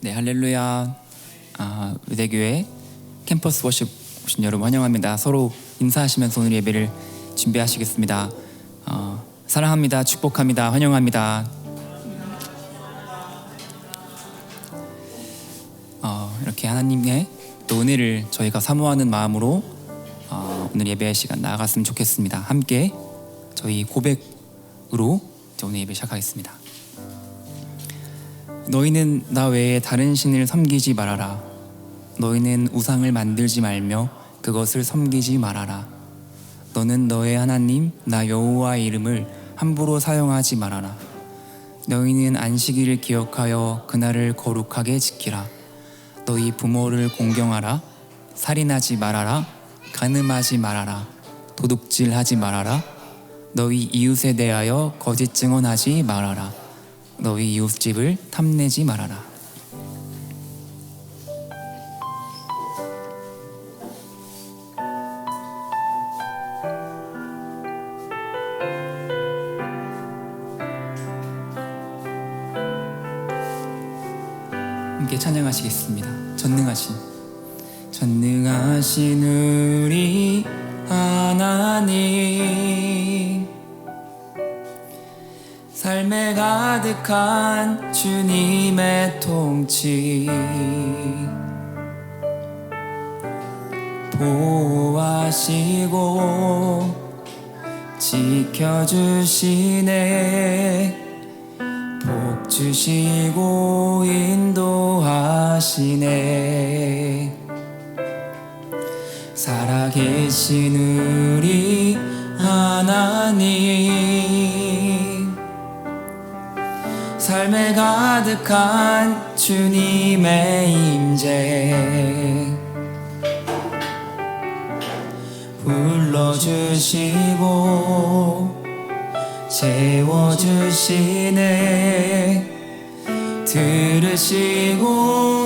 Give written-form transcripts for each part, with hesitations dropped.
네, 할렐루야. 의대교회 캠퍼스 워십 오신 여러분 환영합니다. 서로 인사하시면서 오늘 예배를 준비하시겠습니다. 사랑합니다. 축복합니다. 환영합니다. 이렇게 하나님의 또 은혜를 저희가 사모하는 마음으로 오늘 예배의 시간 나아갔으면 좋겠습니다. 함께 저희 고백으로 오늘 예배 시작하겠습니다. 너희는 나 외에 다른 신을 섬기지 말아라. 너희는 우상을 만들지 말며 그것을 섬기지 말아라. 너는 너의 하나님 나 여호와의 이름을 함부로 사용하지 말아라. 너희는 안식일을 기억하여 그날을 거룩하게 지키라. 너희 부모를 공경하라. 살인하지 말아라. 간음하지 말아라. 도둑질하지 말아라. 너희 이웃에 대하여 거짓 증언하지 말아라. 너희 이웃집을 탐내지 말아라. 함께 찬양하시겠습니다. 전능하신 우리 하나님, 삶에 가득한 주님의 통치, 보호하시고 지켜주시네. 복 주시고 인도하시네. 살아계신 우리 하나님, 삶에 가득한 주님의 임재, 불러주시고 채워주시네. 들으시고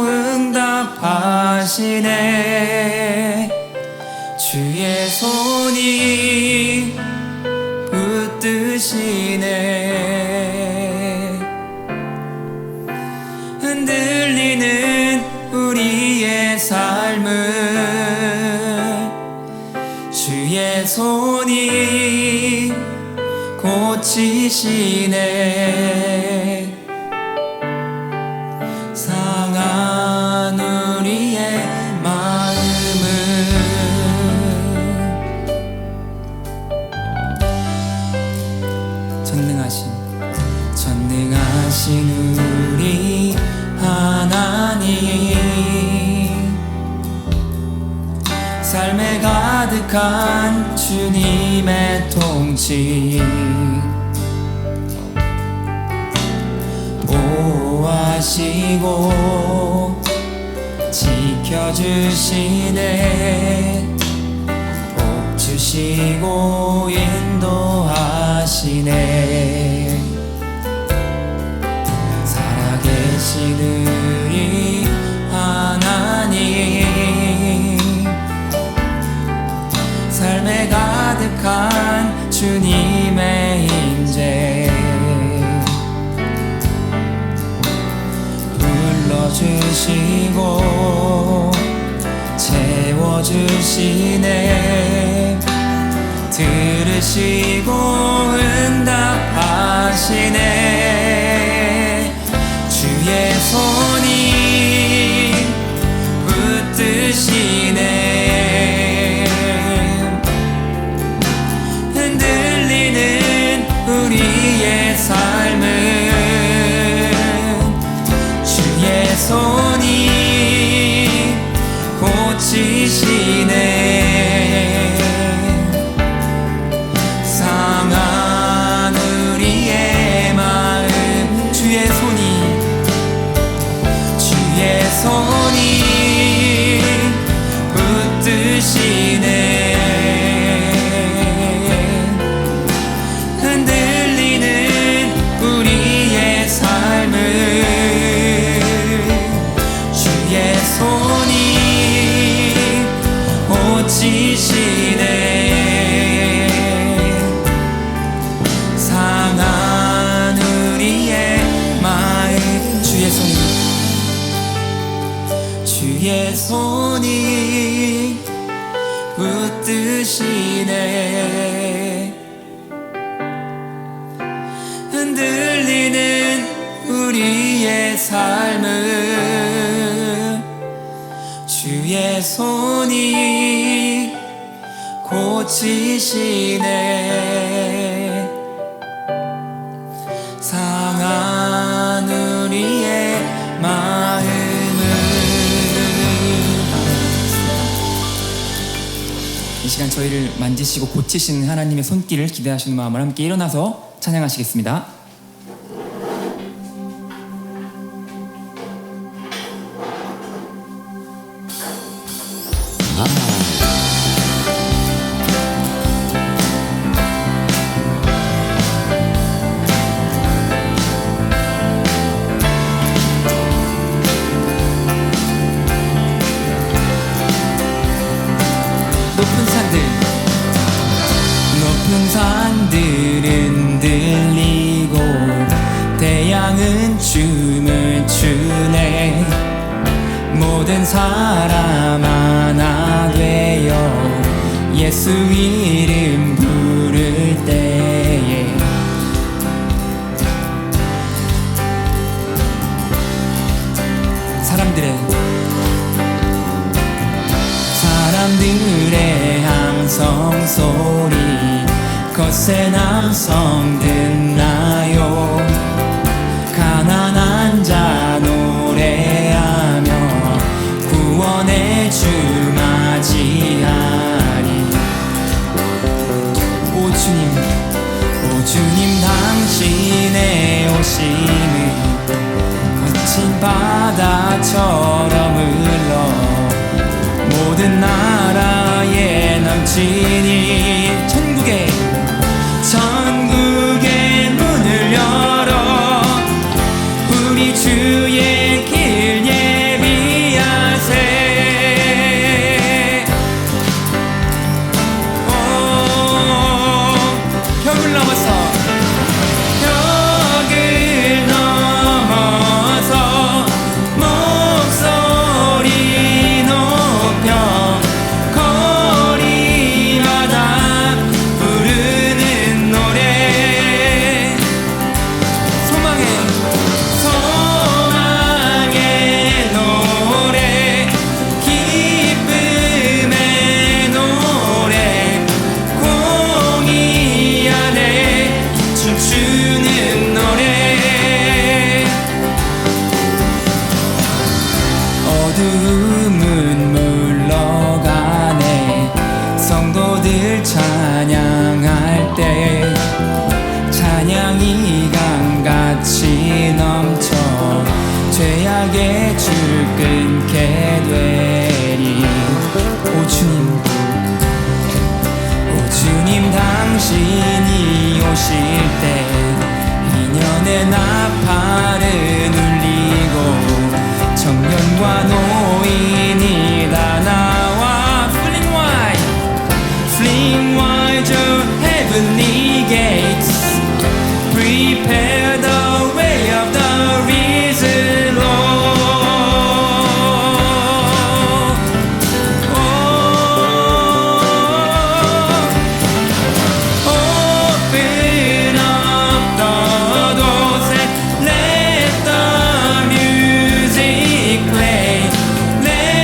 응답하시네. 주의 손이 붙드시네. 흔들리는 우리의 삶을 주의 손이 고치시네. 상한 우리의 마음을 전능하신 우리 하나님, 삶에 가득한 주님의 통치, 보호하시고 지켜주시네. 복 주시고 인도하시네. 살아계신 우리 하나님, 삶에 가득한 주님의 임재, 불러주시고 채워주시네. 들으시고 응답하시네. 주의 손이 붙드시네. 흔들리는 우리의 삶을 주의 손이 고치시네. 상한 우리의 마음 주의 손이 붙드시네. 흔들리는 우리의 삶을 주의 손이 고치시네. 상한 우리의 마음 주의 손이 주의 손이 붙드시네. 흔들리는 우리의 삶을 주의 손이 고치시네. 상한 우리의 마음을. 이 시간 저희를 만지시고 고치시는 하나님의 손길을 기대하시는 마음을 함께 일어나서 찬양하시겠습니다. 높은 산들은 들리고 태양은 춤을 추네. 모든 사람 하나 되어 예수 이름 부를 때에 사람들의 함성 소리 거센 함성 듣나요. 가난한 자 노래하며 구원의 주 맞이하리. 오 주님 당신의 오심은 거친 바다처럼 흘러 모든 나라에 넘치니. 천국의 문을 열어 우리 주의 길 예비하세. 벽을 넘어서 목소리 높여 거리마다 부르는 노래. 소망의 노래, 기쁨의 노래, 공의 안에 춤추는 노래. 어두움은 물러가네. 성도들 찬양할 때 찬양이 강같이 넘쳐 죄악의 줄 끊게 되리. 오 주님 당신이 오실 때 인연의 나팔을 울리고 청년과 노인이 다 나와 Fling wide your heavenly gates, prepare the way of the risen Lord. Open up the doors and let the music play. Let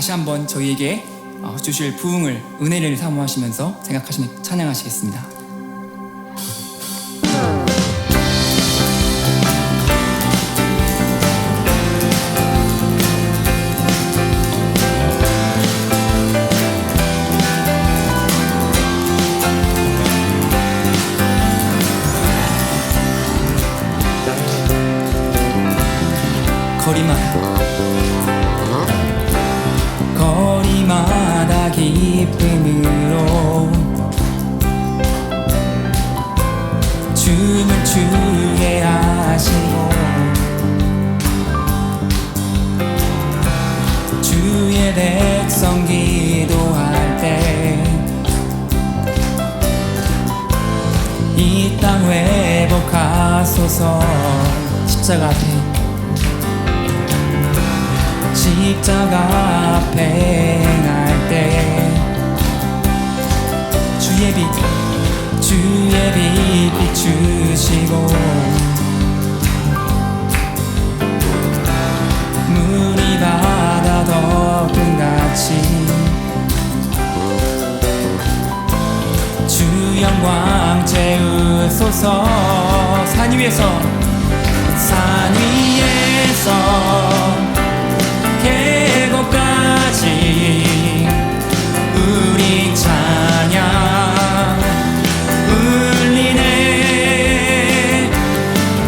다시 한번 저희에게 주실 부흥을, 은혜를 사모하시면서 생각하시며 찬양하시겠습니다. 거리마다 기쁨으로 춤을 추게 하시고 주의 백성 기도할 때 이 땅 회복하소서. 십자가 앞에 행할 때 주의 빛 비추시고 물이 바다 덮음같이 주 영광 채우소서. 산 위에서 계곡까지 우리 찬양 울리네.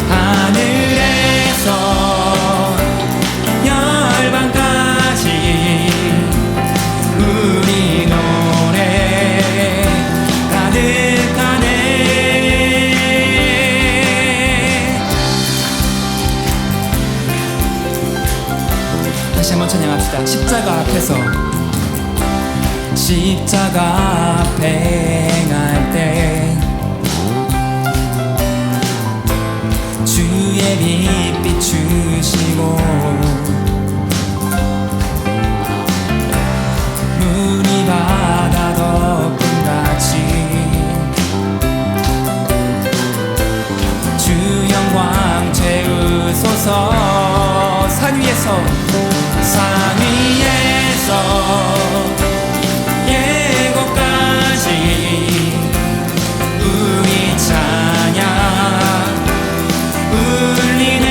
하늘에서 열방까지 우리 노래 가득하네. 다시 한번 찬양합시다. 십자가 앞에 행할 때 주의 빛 비추시고 물이 바다 덮음같이 주 영광 채우소서. 산 위에서 예고까지 우리 찬양 울리네.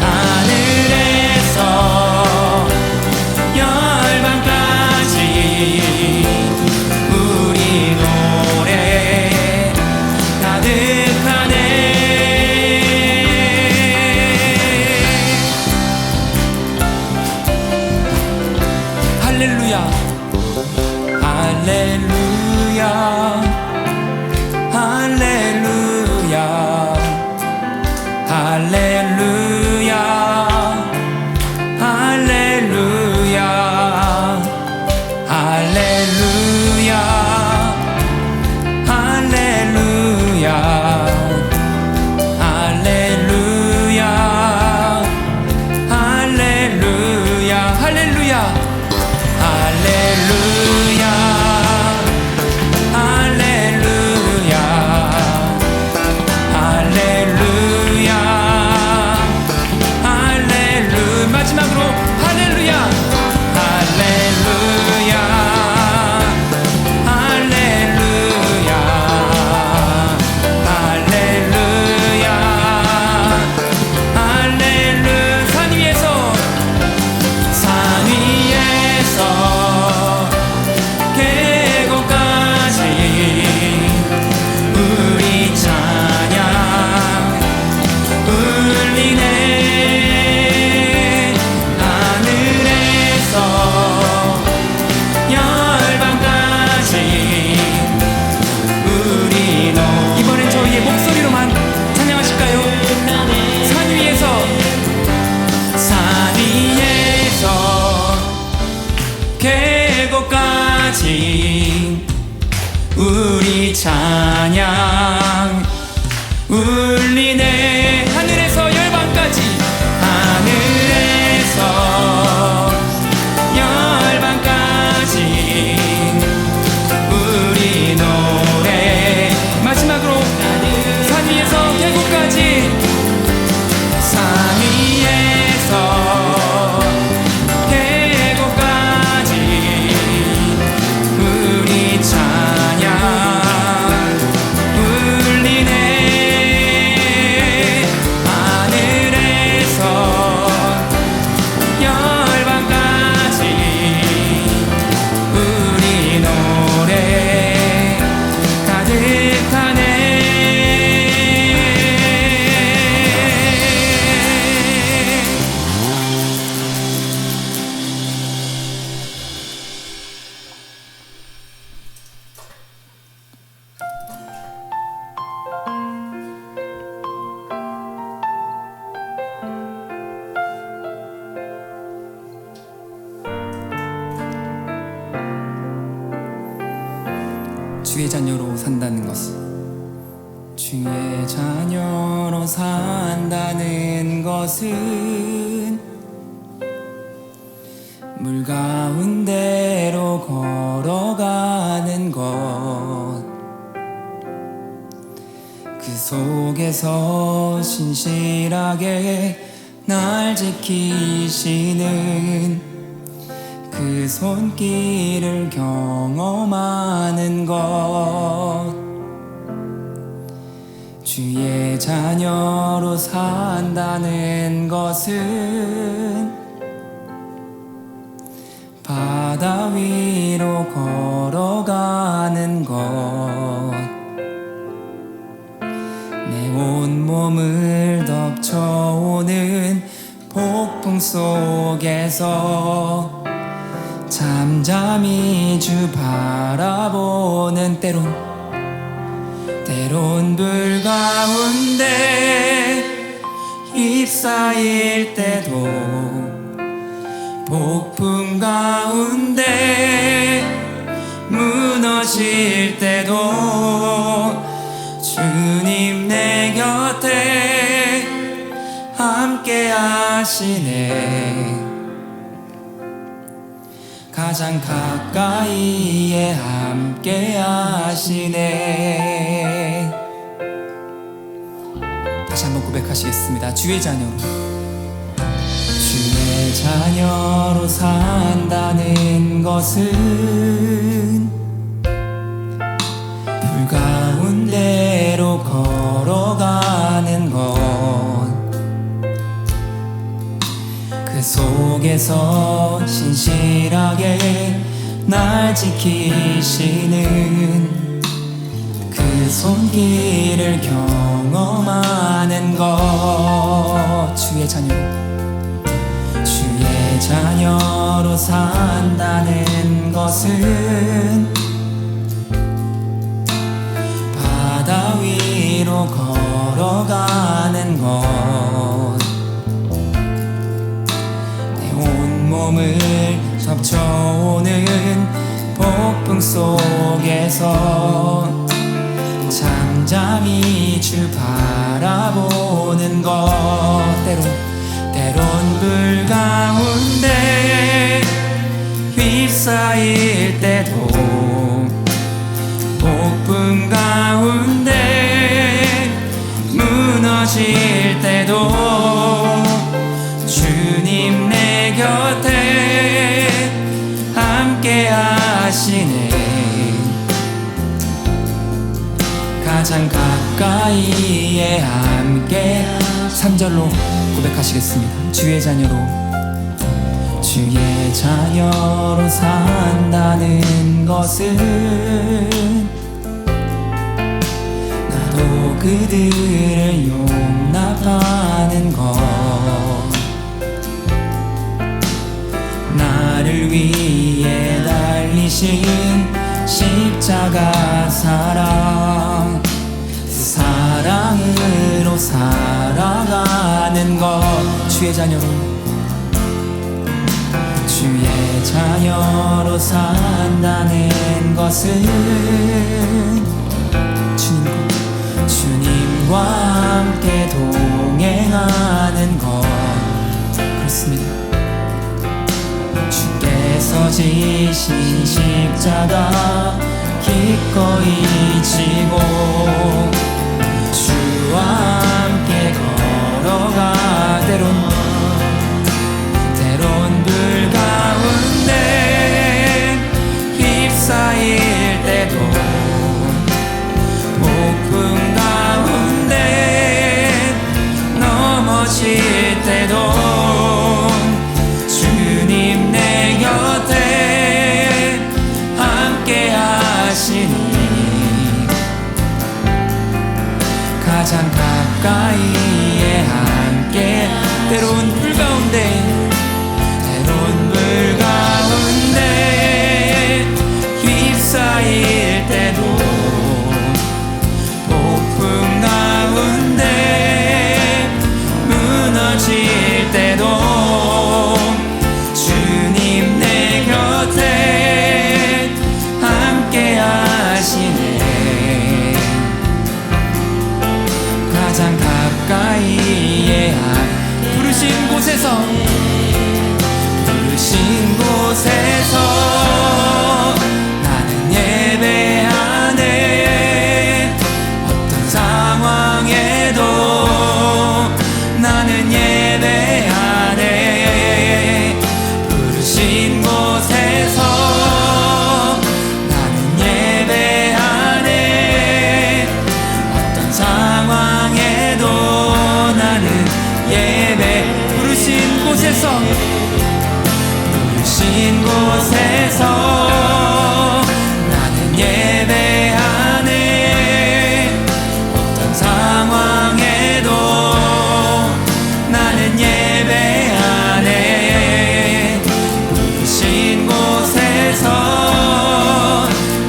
하늘에서 열방까지 우리 노래 가득하네. 할렐루야 할렐루야 할렐루야 할렐루야 할렐루야 할렐루야 할렐루야 할렐루야 할렐루야 할렐루야 할렐루야 할렐루야 할렐루야 할렐루야. 마지막으로 할렐루야 할렐루야 할렐루야 할렐루야 할렐루야. 산 위에서 계곡까지 우리 찬양 울리네. 하늘에서 열방까지 우리 이번엔 저희의 목소리로만 찬양하실까요? 산 위에서 계곡까지 우리 찬양 울리네. 하늘에서 열방까지 하늘에서 열방까지 우리 노래. 마지막으로 산 위에서 계곡까지 산 위에서 주의 자녀로 산다는 것은, 주의 자녀로 산다는 것은 물 가운데로 걸어가는 것, 그 속에서 신실하게 날 지키시는 그 손길을 경험하는 것, 주의 자녀로 산다는 것은 바다 위로 걸어가는 것, 내 온몸을 덮쳐오는 폭풍 속에서 잠잠히 주 바라보는 때론 불 가운데 휩싸일 때도, 폭풍 가운데 무너질 때도 주님 내 곁에 함께 하시네. 가장 가까이에 함께 하시네. 다시 한번 고백하시겠습니다. 주의 자녀로, 주의 자녀로 산다는 것은 불 가운데로 걸어가는 것, 그 속에서 신실하게 날 지키시는 그 손길을 경험하는 것, 주의 자녀로 산다는 것은 바다 위로 걸어가는 것, 내 온몸을 덮쳐오는 폭풍 속에서 잠잠히 주 바라보는 것, 때론 불 가운데 휩싸일 때도, 폭풍 가운데 무너질 때도 주님 내 곁에 함께 하시네. 가장 가까이에 함께. 3절로 고백하시겠습니다. 주의 자녀로 산다는 것은 나도 그들을 용납하는 것, 나를 위해 달리신 십자가 사랑, 그 사랑으로 살아가는 것, 주의 자녀로 산다는 것은 주님과 함께 동행하는 것, 그렇습니다. 주께서 지신 십자가 기꺼이 지고 주와 함께 걸어가, 때론 불 가운데 휩싸일 때도, 폭풍 가운데 넘어질 때도 주님 내 곁에 함께 하시니, 가장 가까이에 함께. 때론 불 가운데 휩싸일 때도, 폭풍 가운데 무너질 때도 주님 내 곁에 함께 하시네. 곳에서 부르신 곳에서 나는 예배하네. 어떤 상황에도 나는 예배하네. 부르신 곳에서 나는 예배하네. 어떤 상황에도 나는 예배. 부르신 곳에서 부르신 곳에서 나는 예배하네. 어떤 상황에도 나는 예배하네. 부르신 곳에서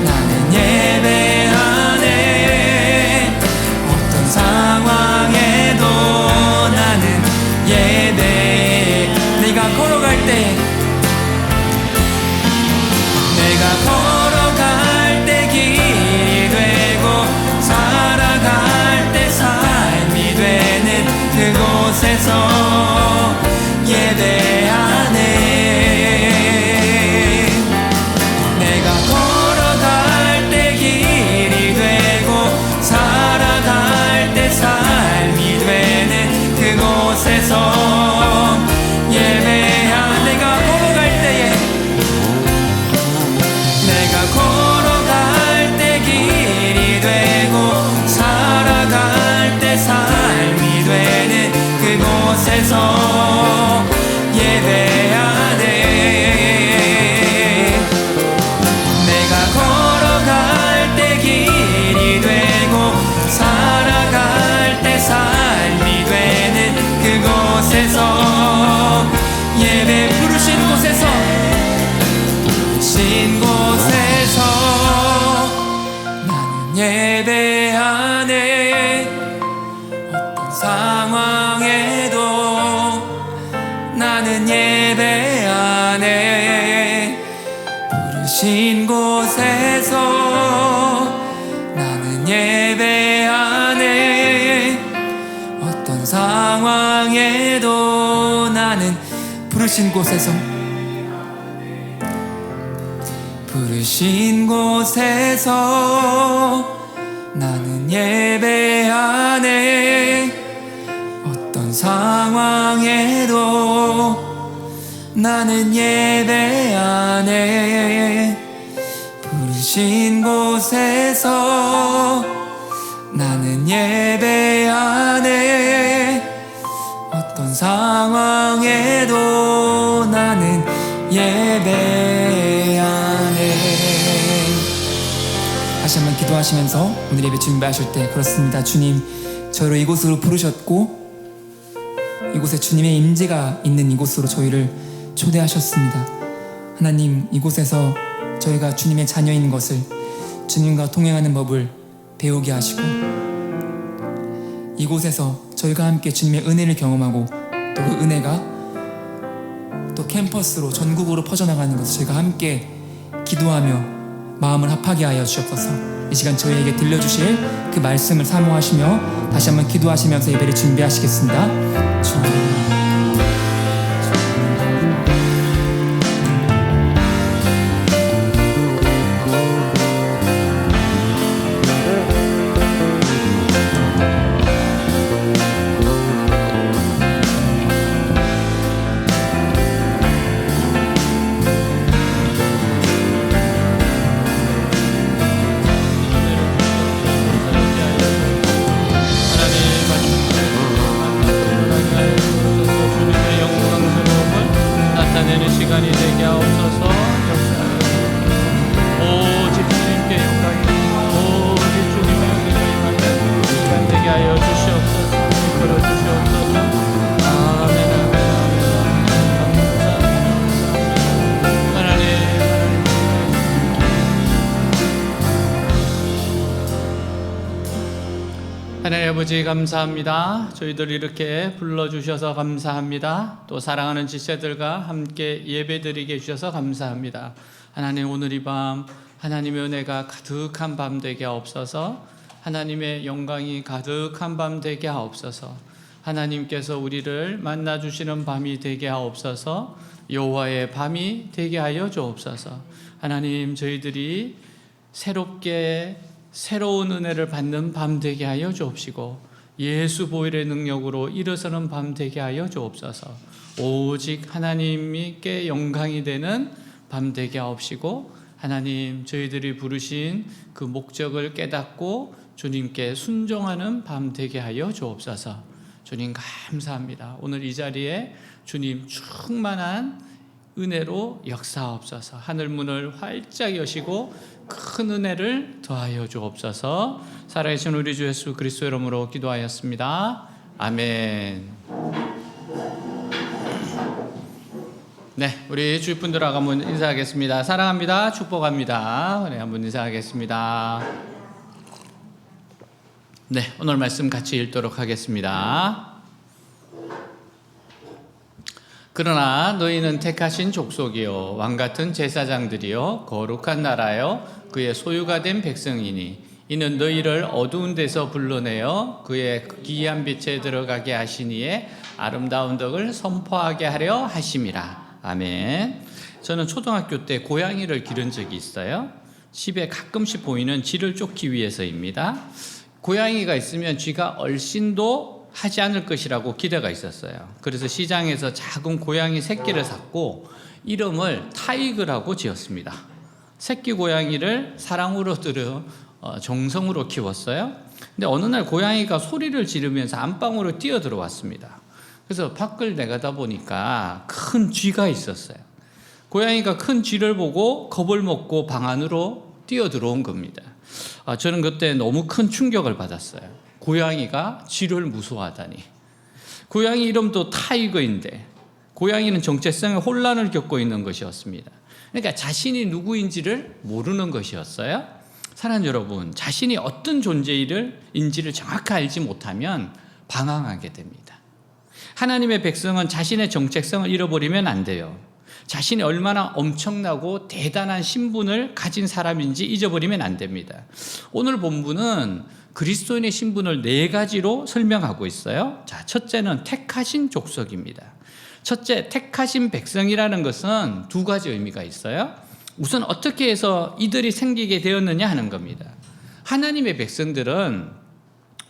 나는 예배하네. 어떤 상황에도 나는 예배. 내가 걸어갈 때 걸어갈 때 길이 되고 살아갈 때 삶이 되는 그곳에서 예배하네. 내가 걸어갈 때 길이 되고 살아갈 때 삶이 되는 그곳에서 예배하네. 내가 걸어갈 때에 내가 걸어갈 때 길이 되고 살아갈 때 삶이 되는 그곳에서 예배하네. 내가 걸어갈 때 길이 되고 살아갈 때 삶이 되는 그곳에서 예배. 부르신 곳에서 부르신 곳에서 나는 예배하네. 어떤 상황에도 나는 예배하네. 부르신 곳에서 나는 예배하네. 어떤 상황에도 나는 부르신 곳에서 부르신 곳에서 나는 예배하네. 어떤 상황에도 나는 예배하네. 부르신 곳에서 나는 예배하네. 어떤 상황에도 나는 예배하네. 다시 한번 기도하시면서 오늘 예배 준비하실 때 그렇습니다. 주님, 저희를 이곳으로 부르셨고 이곳에 주님의 임재가 있는 이곳으로 저희를 초대하셨습니다. 하나님, 이곳에서 저희가 주님의 자녀인 것을, 주님과 동행하는 법을 배우게 하시고 이곳에서 저희가 함께 주님의 은혜를 경험하고 또 그 은혜가 또 캠퍼스로 전국으로 퍼져나가는 것을 저희가 함께 기도하며 마음을 합하게 하여 주옵소서. 이 시간 저희에게 들려주실 그 말씀을 사모하시며 다시 한번 기도하시면서 예배를 준비하시겠습니다. 주님. 하나님 아버지 감사합니다. 저희들 이렇게 불러주셔서 감사합니다. 또 사랑하는 지체들과 함께 예배드리게 해주셔서 감사합니다. 하나님, 오늘 이 밤 하나님의 은혜가 가득한 밤 되게 하옵소서. 하나님의 영광이 가득한 밤 되게 하옵소서. 하나님께서 우리를 만나 주시는 밤이 되게 하옵소서. 여호와의 밤이 되게 하여 주옵소서. 하나님, 저희들이 새롭게 새로운 은혜를 받는 밤 되게 하여 주옵시고 예수 보혈의 능력으로 일어서는 밤 되게 하여 주옵소서. 오직 하나님께 영광이 되는 밤 되게 하옵시고 하나님, 저희들이 부르신 그 목적을 깨닫고 주님께 순종하는 밤 되게 하여 주옵소서. 주님 감사합니다. 오늘 이 자리에 주님 충만한 은혜로 역사하옵소서. 하늘문을 활짝 여시고 큰 은혜를 더하여 주옵소서. 살아계신 우리 주 예수 그리스도의 이름으로 기도하였습니다. 아멘. 네, 우리 주위 분들하고 한번 인사하겠습니다. 사랑합니다. 축복합니다. 네, 한번 인사하겠습니다. 네, 오늘 말씀 같이 읽도록 하겠습니다. 그러나 너희는 택하신 족속이요 왕같은 제사장들이요 거룩한 나라요 그의 소유가 된 백성이니 이는 너희를 어두운 데서 불러내어 그의 기이한 빛에 들어가게 하시니에 아름다운 덕을 선포하게 하려 하심이라. 아멘. 저는 초등학교 때 고양이를 기른 적이 있어요. 집에 가끔씩 보이는 쥐를 쫓기 위해서입니다. 고양이가 있으면 쥐가 얼씬도 하지 않을 것이라고 기대가 있었어요. 그래서 시장에서 작은 고양이 새끼를 샀고 이름을 타이거라고 지었습니다. 새끼 고양이를 사랑으로 들여 정성으로 키웠어요. 근데 어느 날 고양이가 소리를 지르면서 안방으로 뛰어 들어왔습니다. 그래서 밖을 내가다 보니까 큰 쥐가 있었어요. 고양이가 큰 쥐를 보고 겁을 먹고 방 안으로 뛰어 들어온 겁니다. 저는 그때 너무 큰 충격을 받았어요. 고양이가 쥐를 무서워하다니. 고양이 이름도 타이거인데 고양이는 정체성의 혼란을 겪고 있는 것이었습니다. 그러니까 자신이 누구인지를 모르는 것이었어요. 사랑하는 여러분, 자신이 어떤 존재인지를 정확히 알지 못하면 방황하게 됩니다. 하나님의 백성은 자신의 정체성을 잃어버리면 안 돼요. 자신이 얼마나 엄청나고 대단한 신분을 가진 사람인지 잊어버리면 안 됩니다. 오늘 본문은 그리스도인의 신분을 4가지로 설명하고 있어요. 자, 첫째는 택하신 족속입니다. 첫째, 택하신 백성이라는 것은 2가지 의미가 있어요. 우선 어떻게 해서 이들이 생기게 되었느냐 하는 겁니다. 하나님의 백성들은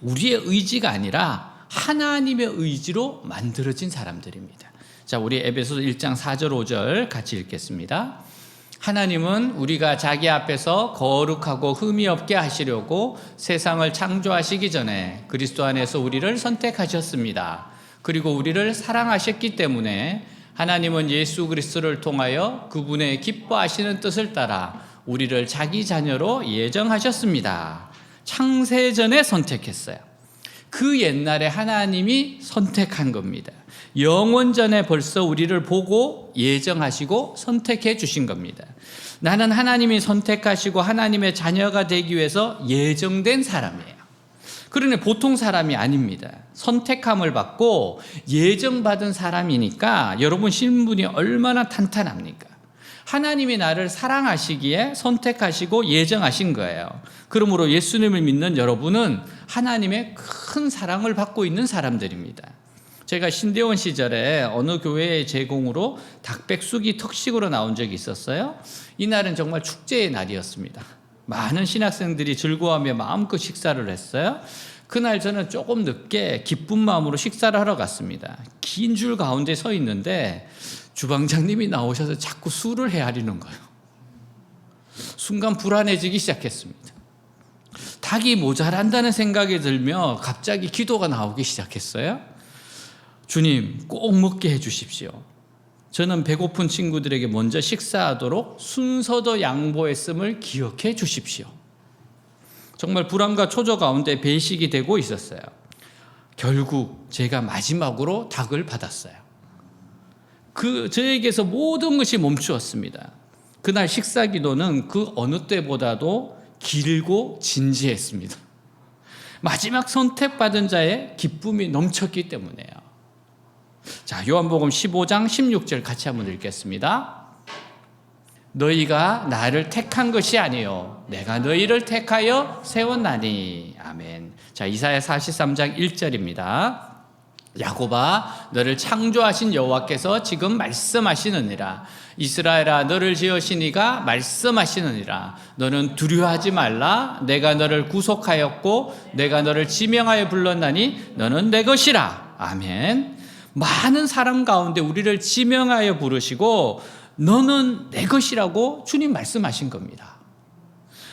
우리의 의지가 아니라 하나님의 의지로 만들어진 사람들입니다. 자, 우리 에베소서 1장 4절 5절 같이 읽겠습니다. 하나님은 우리가 자기 앞에서 거룩하고 흠이 없게 하시려고 세상을 창조하시기 전에 그리스도 안에서 우리를 선택하셨습니다. 그리고 우리를 사랑하셨기 때문에 하나님은 예수 그리스도를 통하여 그분의 기뻐하시는 뜻을 따라 우리를 자기 자녀로 예정하셨습니다. 창세전에 선택했어요. 그 옛날에 하나님이 선택한 겁니다. 영원전에 벌써 우리를 보고 예정하시고 선택해 주신 겁니다. 나는 하나님이 선택하시고 하나님의 자녀가 되기 위해서 예정된 사람이에요. 그러니 보통 사람이 아닙니다. 선택함을 받고 예정받은 사람이니까 여러분 신분이 얼마나 탄탄합니까? 하나님이 나를 사랑하시기에 선택하시고 예정하신 거예요. 그러므로 예수님을 믿는 여러분은 하나님의 큰 사랑을 받고 있는 사람들입니다. 제가 신대원 시절에 어느 교회의 제공으로 닭백숙이 특식으로 나온 적이 있었어요. 이날은 정말 축제의 날이었습니다. 많은 신학생들이 즐거워하며 마음껏 식사를 했어요. 그날 저는 조금 늦게 기쁜 마음으로 식사를 하러 갔습니다. 긴 줄 가운데 서 있는데 주방장님이 나오셔서 자꾸 술을 헤아리는 거예요. 순간 불안해지기 시작했습니다. 닭이 모자란다는 생각이 들며 갑자기 기도가 나오기 시작했어요. 주님, 꼭 먹게 해주십시오. 저는 배고픈 친구들에게 먼저 식사하도록 순서도 양보했음을 기억해 주십시오. 정말 불안과 초조 가운데 배식이 되고 있었어요. 결국 제가 마지막으로 닭을 받았어요. 저에게서 모든 것이 멈추었습니다. 그날 식사 기도는 그 어느 때보다도 길고 진지했습니다. 마지막 선택받은 자의 기쁨이 넘쳤기 때문에요. 자, 요한복음 15장 16절 같이 한번 읽겠습니다. 너희가 나를 택한 것이 아니요 내가 너희를 택하여 세웠나니. 아멘. 자, 이사야 43장 1절입니다. 야곱아, 너를 창조하신 여호와께서 지금 말씀하시느니라. 이스라엘아, 너를 지으신 이가 말씀하시느니라. 너는 두려워하지 말라. 내가 너를 구속하였고 내가 너를 지명하여 불렀나니 너는 내 것이라. 아멘. 많은 사람 가운데 우리를 지명하여 부르시고 너는 내 것이라고 주님 말씀하신 겁니다.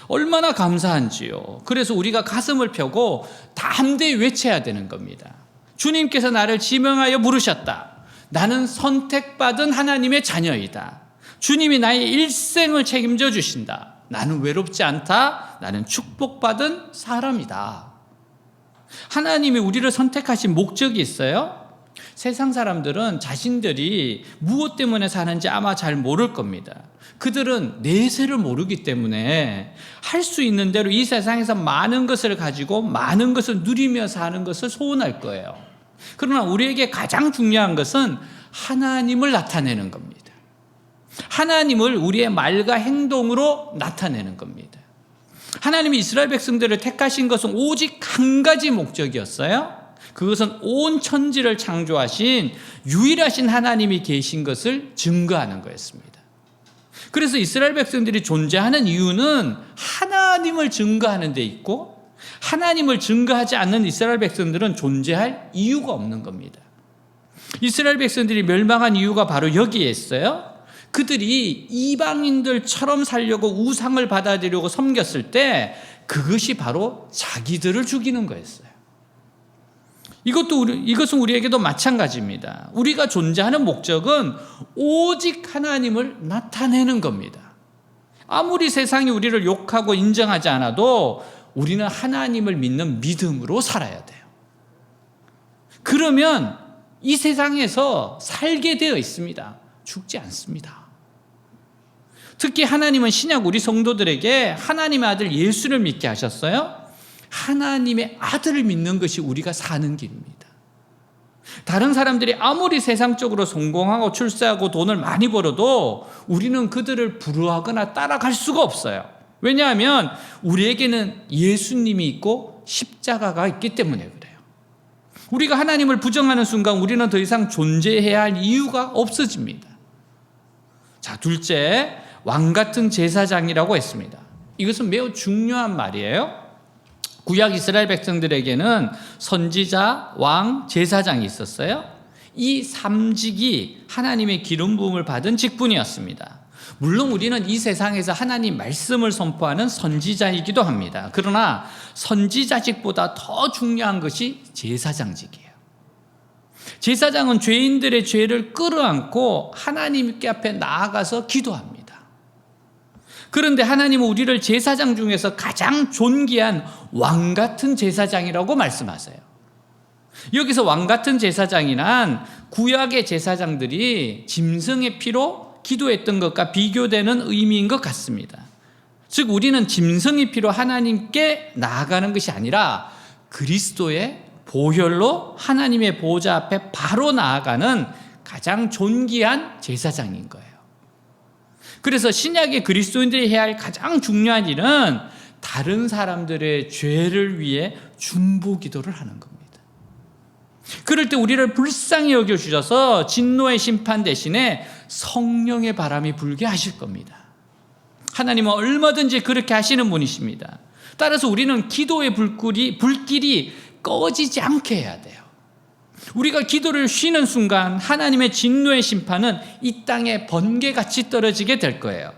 얼마나 감사한지요. 그래서 우리가 가슴을 펴고 담대히 외쳐야 되는 겁니다. 주님께서 나를 지명하여 부르셨다. 나는 선택받은 하나님의 자녀이다. 주님이 나의 일생을 책임져 주신다. 나는 외롭지 않다. 나는 축복받은 사람이다. 하나님이 우리를 선택하신 목적이 있어요. 세상 사람들은 자신들이 무엇 때문에 사는지 아마 잘 모를 겁니다. 그들은 내세를 모르기 때문에 할 수 있는 대로 이 세상에서 많은 것을 가지고 많은 것을 누리며 사는 것을 소원할 거예요. 그러나 우리에게 가장 중요한 것은 하나님을 나타내는 겁니다. 하나님을 우리의 말과 행동으로 나타내는 겁니다. 하나님이 이스라엘 백성들을 택하신 것은 오직 한 가지 목적이었어요. 그것은 온 천지를 창조하신 유일하신 하나님이 계신 것을 증거하는 거였습니다. 그래서 이스라엘 백성들이 존재하는 이유는 하나님을 증거하는 데 있고, 하나님을 증거하지 않는 이스라엘 백성들은 존재할 이유가 없는 겁니다. 이스라엘 백성들이 멸망한 이유가 바로 여기에 있어요. 그들이 이방인들처럼 살려고 우상을 받아들이고 섬겼을 때 그것이 바로 자기들을 죽이는 거였어요. 이것은 우리에게도 마찬가지입니다. 우리가 존재하는 목적은 오직 하나님을 나타내는 겁니다. 아무리 세상이 우리를 욕하고 인정하지 않아도 우리는 하나님을 믿는 믿음으로 살아야 돼요. 그러면 이 세상에서 살게 되어 있습니다. 죽지 않습니다. 특히 하나님은 신약 우리 성도들에게 하나님의 아들 예수를 믿게 하셨어요. 하나님의 아들을 믿는 것이 우리가 사는 길입니다. 다른 사람들이 아무리 세상적으로 성공하고 출세하고 돈을 많이 벌어도 우리는 그들을 부러워하거나 따라갈 수가 없어요. 왜냐하면 우리에게는 예수님이 있고 십자가가 있기 때문에 그래요. 우리가 하나님을 부정하는 순간 우리는 더 이상 존재해야 할 이유가 없어집니다. 자, 둘째, 왕 같은 제사장이라고 했습니다. 이것은 매우 중요한 말이에요. 구약 이스라엘 백성들에게는 선지자, 왕, 제사장이 있었어요. 이 3직이 하나님의 기름 부음을 받은 직분이었습니다. 물론 우리는 이 세상에서 하나님 말씀을 선포하는 선지자이기도 합니다. 그러나 선지자직보다 더 중요한 것이 제사장직이에요. 제사장은 죄인들의 죄를 끌어안고 하나님께 앞에 나아가서 기도합니다. 그런데 하나님은 우리를 제사장 중에서 가장 존귀한 왕 같은 제사장이라고 말씀하세요. 여기서 왕 같은 제사장이란 구약의 제사장들이 짐승의 피로 기도했던 것과 비교되는 의미인 것 같습니다. 즉 우리는 짐승의 피로 하나님께 나아가는 것이 아니라 그리스도의 보혈로 하나님의 보좌 앞에 바로 나아가는 가장 존귀한 제사장인 거예요. 그래서 신약의 그리스도인들이 해야 할 가장 중요한 일은 다른 사람들의 죄를 위해 중보 기도를 하는 겁니다. 그럴 때 우리를 불쌍히 여겨주셔서 진노의 심판 대신에 성령의 바람이 불게 하실 겁니다. 하나님은 얼마든지 그렇게 하시는 분이십니다. 따라서 우리는 기도의 불길이 꺼지지 않게 해야 돼요. 우리가 기도를 쉬는 순간 하나님의 진노의 심판은 이 땅에 번개같이 떨어지게 될 거예요.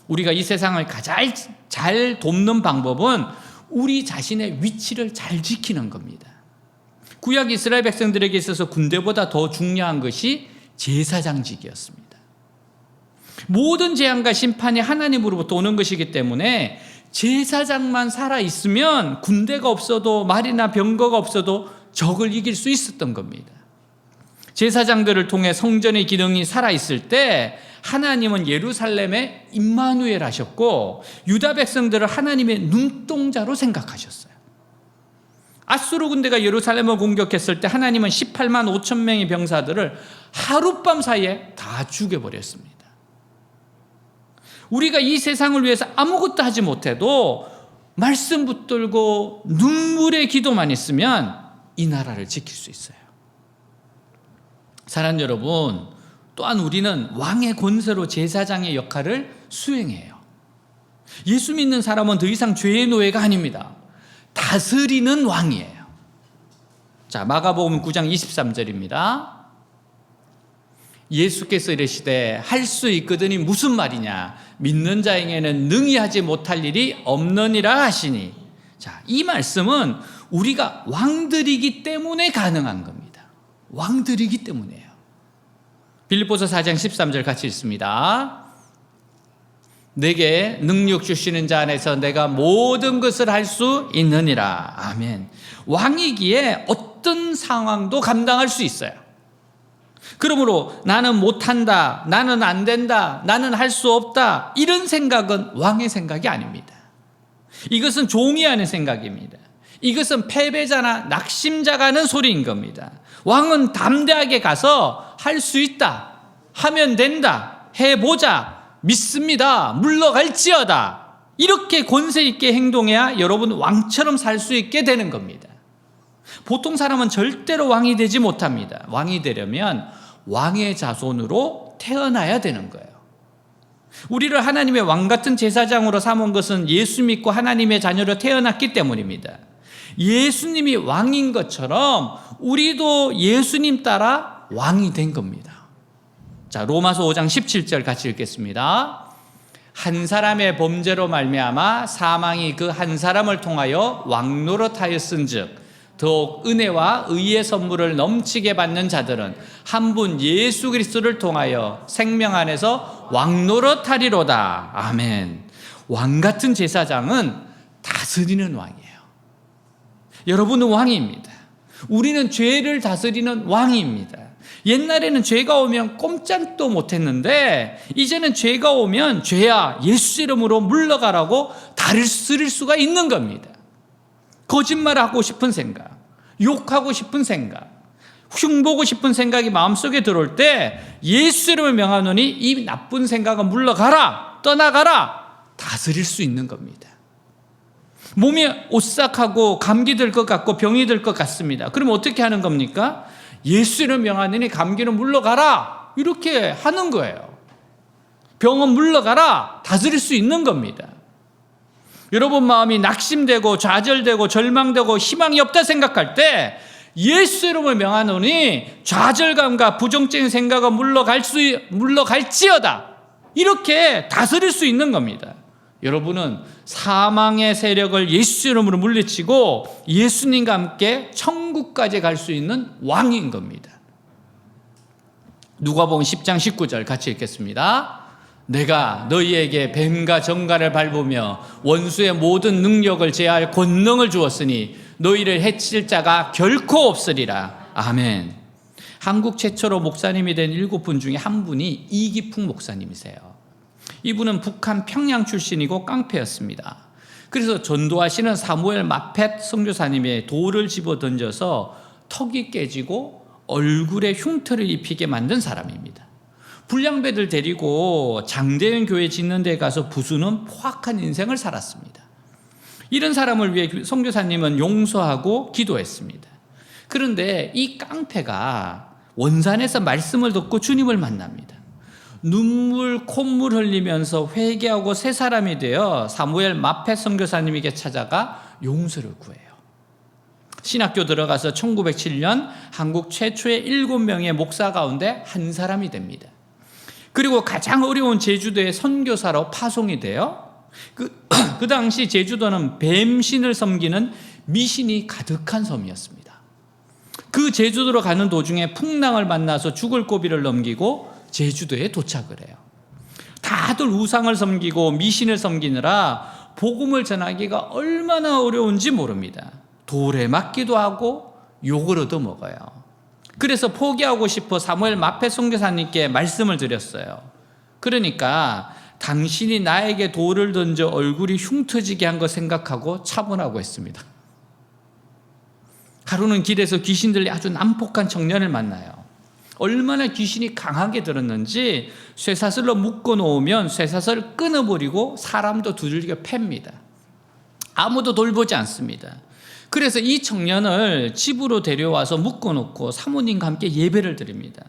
우리가 이 세상을 가장 잘 돕는 방법은 우리 자신의 위치를 잘 지키는 겁니다. 구약 이스라엘 백성들에게 있어서 군대보다 더 중요한 것이 제사장직이었습니다. 모든 재앙과 심판이 하나님으로부터 오는 것이기 때문에 제사장만 살아있으면 군대가 없어도 말이나 병거가 없어도 적을 이길 수 있었던 겁니다. 제사장들을 통해 성전의 기능이 살아있을 때 하나님은 예루살렘에 임마누엘 하셨고 유다 백성들을 하나님의 눈동자로 생각하셨어요. 아수르 군대가 예루살렘을 공격했을 때 하나님은 18만 5천 명의 병사들을 하룻밤 사이에 다 죽여버렸습니다. 우리가 이 세상을 위해서 아무것도 하지 못해도 말씀 붙들고 눈물의 기도만 있으면 이 나라를 지킬 수 있어요. 사랑하는 여러분, 또한 우리는 왕의 권세로 제사장의 역할을 수행해요. 예수 믿는 사람은 더 이상 죄의 노예가 아닙니다. 다스리는 왕이에요. 자, 마가복음 9장 23절입니다. 예수께서 이르시되 할 수 있거든이 무슨 말이냐, 믿는 자에게는 능히 하지 못할 일이 없느니라 하시니. 자, 이 말씀은 우리가 왕들이기 때문에 가능한 겁니다. 왕들이기 때문에요. 빌립보서 4장 13절 같이 읽습니다. 내게 능력 주시는 자 안에서 내가 모든 것을 할 수 있느니라. 아멘. 왕이기에 어떤 상황도 감당할 수 있어요. 그러므로 나는 못한다, 나는 안 된다, 나는 할 수 없다, 이런 생각은 왕의 생각이 아닙니다. 이것은 종이 하는 생각입니다. 이것은 패배자나 낙심자가 하는 소리인 겁니다. 왕은 담대하게 가서 할 수 있다, 하면 된다, 해보자, 믿습니다, 물러갈지어다, 이렇게 권세 있게 행동해야 여러분 왕처럼 살 수 있게 되는 겁니다. 보통 사람은 절대로 왕이 되지 못합니다. 왕이 되려면 왕의 자손으로 태어나야 되는 거예요. 우리를 하나님의 왕 같은 제사장으로 삼은 것은 예수 믿고 하나님의 자녀로 태어났기 때문입니다. 예수님이 왕인 것처럼 우리도 예수님 따라 왕이 된 겁니다. 자, 로마서 5장 17절 같이 읽겠습니다. 한 사람의 범죄로 말미암아 사망이 그 한 사람을 통하여 왕노릇하였은즉 더욱 은혜와 의의 선물을 넘치게 받는 자들은 한 분 예수 그리스도를 통하여 생명 안에서 왕노릇하리로다. 아멘. 왕 같은 제사장은 다스리는 왕이에요. 여러분은 왕입니다. 우리는 죄를 다스리는 왕입니다. 옛날에는 죄가 오면 꼼짝도 못했는데 이제는 죄가 오면 죄야 예수 이름으로 물러가라고 다스릴 수가 있는 겁니다. 거짓말하고 싶은 생각, 욕하고 싶은 생각, 흉보고 싶은 생각이 마음속에 들어올 때 예수 이름을 명하노니 이 나쁜 생각은 물러가라, 떠나가라, 다스릴 수 있는 겁니다. 몸이 오싹하고 감기 들 것 같고 병이 들 것 같습니다. 그럼 어떻게 하는 겁니까? 예수 이름을 명하노니 감기는 물러가라, 이렇게 하는 거예요. 병은 물러가라, 다스릴 수 있는 겁니다. 여러분 마음이 낙심되고 좌절되고 절망되고 희망이 없다 생각할 때 예수 이름을 명하노니 좌절감과 부정적인 생각은 물러갈지어다, 이렇게 다스릴 수 있는 겁니다. 여러분은 사망의 세력을 예수 이름으로 물리치고 예수님과 함께 천국까지 갈 수 있는 왕인 겁니다. 누가복음 10장 19절 같이 읽겠습니다. 내가 너희에게 뱀과 정갈을 밟으며 원수의 모든 능력을 제할 권능을 주었으니 너희를 해칠 자가 결코 없으리라. 아멘. 한국 최초로 목사님이 된 7분 중에 한 분이 이기풍 목사님이세요. 이분은 북한 평양 출신이고 깡패였습니다. 그래서 전도하시는 사무엘 마펫 선교사님의 돌을 집어 던져서 턱이 깨지고 얼굴에 흉터를 입히게 만든 사람입니다. 불량배들 데리고 장대현 교회 짓는 데 가서 부수는 포악한 인생을 살았습니다. 이런 사람을 위해 선교사님은 용서하고 기도했습니다. 그런데 이 깡패가 원산에서 말씀을 듣고 주님을 만납니다. 눈물 콧물 흘리면서 회개하고 새 사람이 되어 사무엘 마펫 선교사님에게 찾아가 용서를 구해요. 신학교 들어가서 1907년 한국 최초의 7명의 목사 가운데 한 사람이 됩니다. 그리고 가장 어려운 제주도의 선교사로 파송이 돼요. 그 당시 제주도는 뱀신을 섬기는 미신이 가득한 섬이었습니다. 그 제주도로 가는 도중에 풍랑을 만나서 죽을 고비를 넘기고 제주도에 도착을 해요. 다들 우상을 섬기고 미신을 섬기느라 복음을 전하기가 얼마나 어려운지 모릅니다. 돌에 맞기도 하고 욕을 얻어먹어요. 그래서 포기하고 싶어 사무엘 마펫 선교사님께 말씀을 드렸어요. 그러니까 당신이 나에게 돌을 던져 얼굴이 흉터지게 한 거 생각하고 차분하고 했습니다. 하루는 길에서 귀신 들린 아주 난폭한 청년을 만나요. 얼마나 귀신이 강하게 들었는지 쇠사슬로 묶어놓으면 쇠사슬을 끊어버리고 사람도 두들겨 팹니다. 아무도 돌보지 않습니다. 그래서 이 청년을 집으로 데려와서 묶어놓고 사모님과 함께 예배를 드립니다.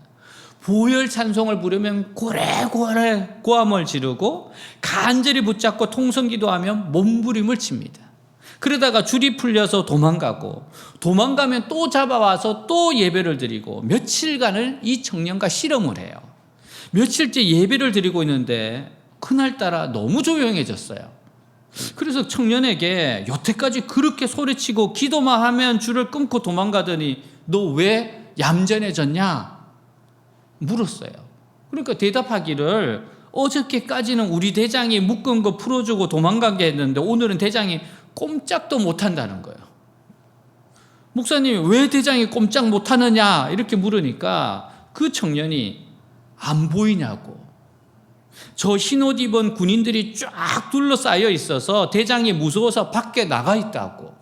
보혈 찬송을 부르면 고래고래 고함을 지르고 간절히 붙잡고 통성기도하면 몸부림을 칩니다. 그러다가 줄이 풀려서 도망가고 도망가면 또 잡아와서 또 예배를 드리고 며칠간을 이 청년과 실험을 해요. 며칠째 예배를 드리고 있는데 그날따라 너무 조용해졌어요. 그래서 청년에게 여태까지 그렇게 소리치고 기도만 하면 줄을 끊고 도망가더니 너 왜 얌전해졌냐? 물었어요. 그러니까 대답하기를 어저께까지는 우리 대장이 묶은 거 풀어주고 도망가게 했는데 오늘은 대장이 꼼짝도 못한다는 거예요. 목사님이 왜 대장이 꼼짝 못하느냐 이렇게 물으니까 그 청년이 안 보이냐고. 저 흰옷 입은 군인들이 쫙 둘러싸여 있어서 대장이 무서워서 밖에 나가 있다고.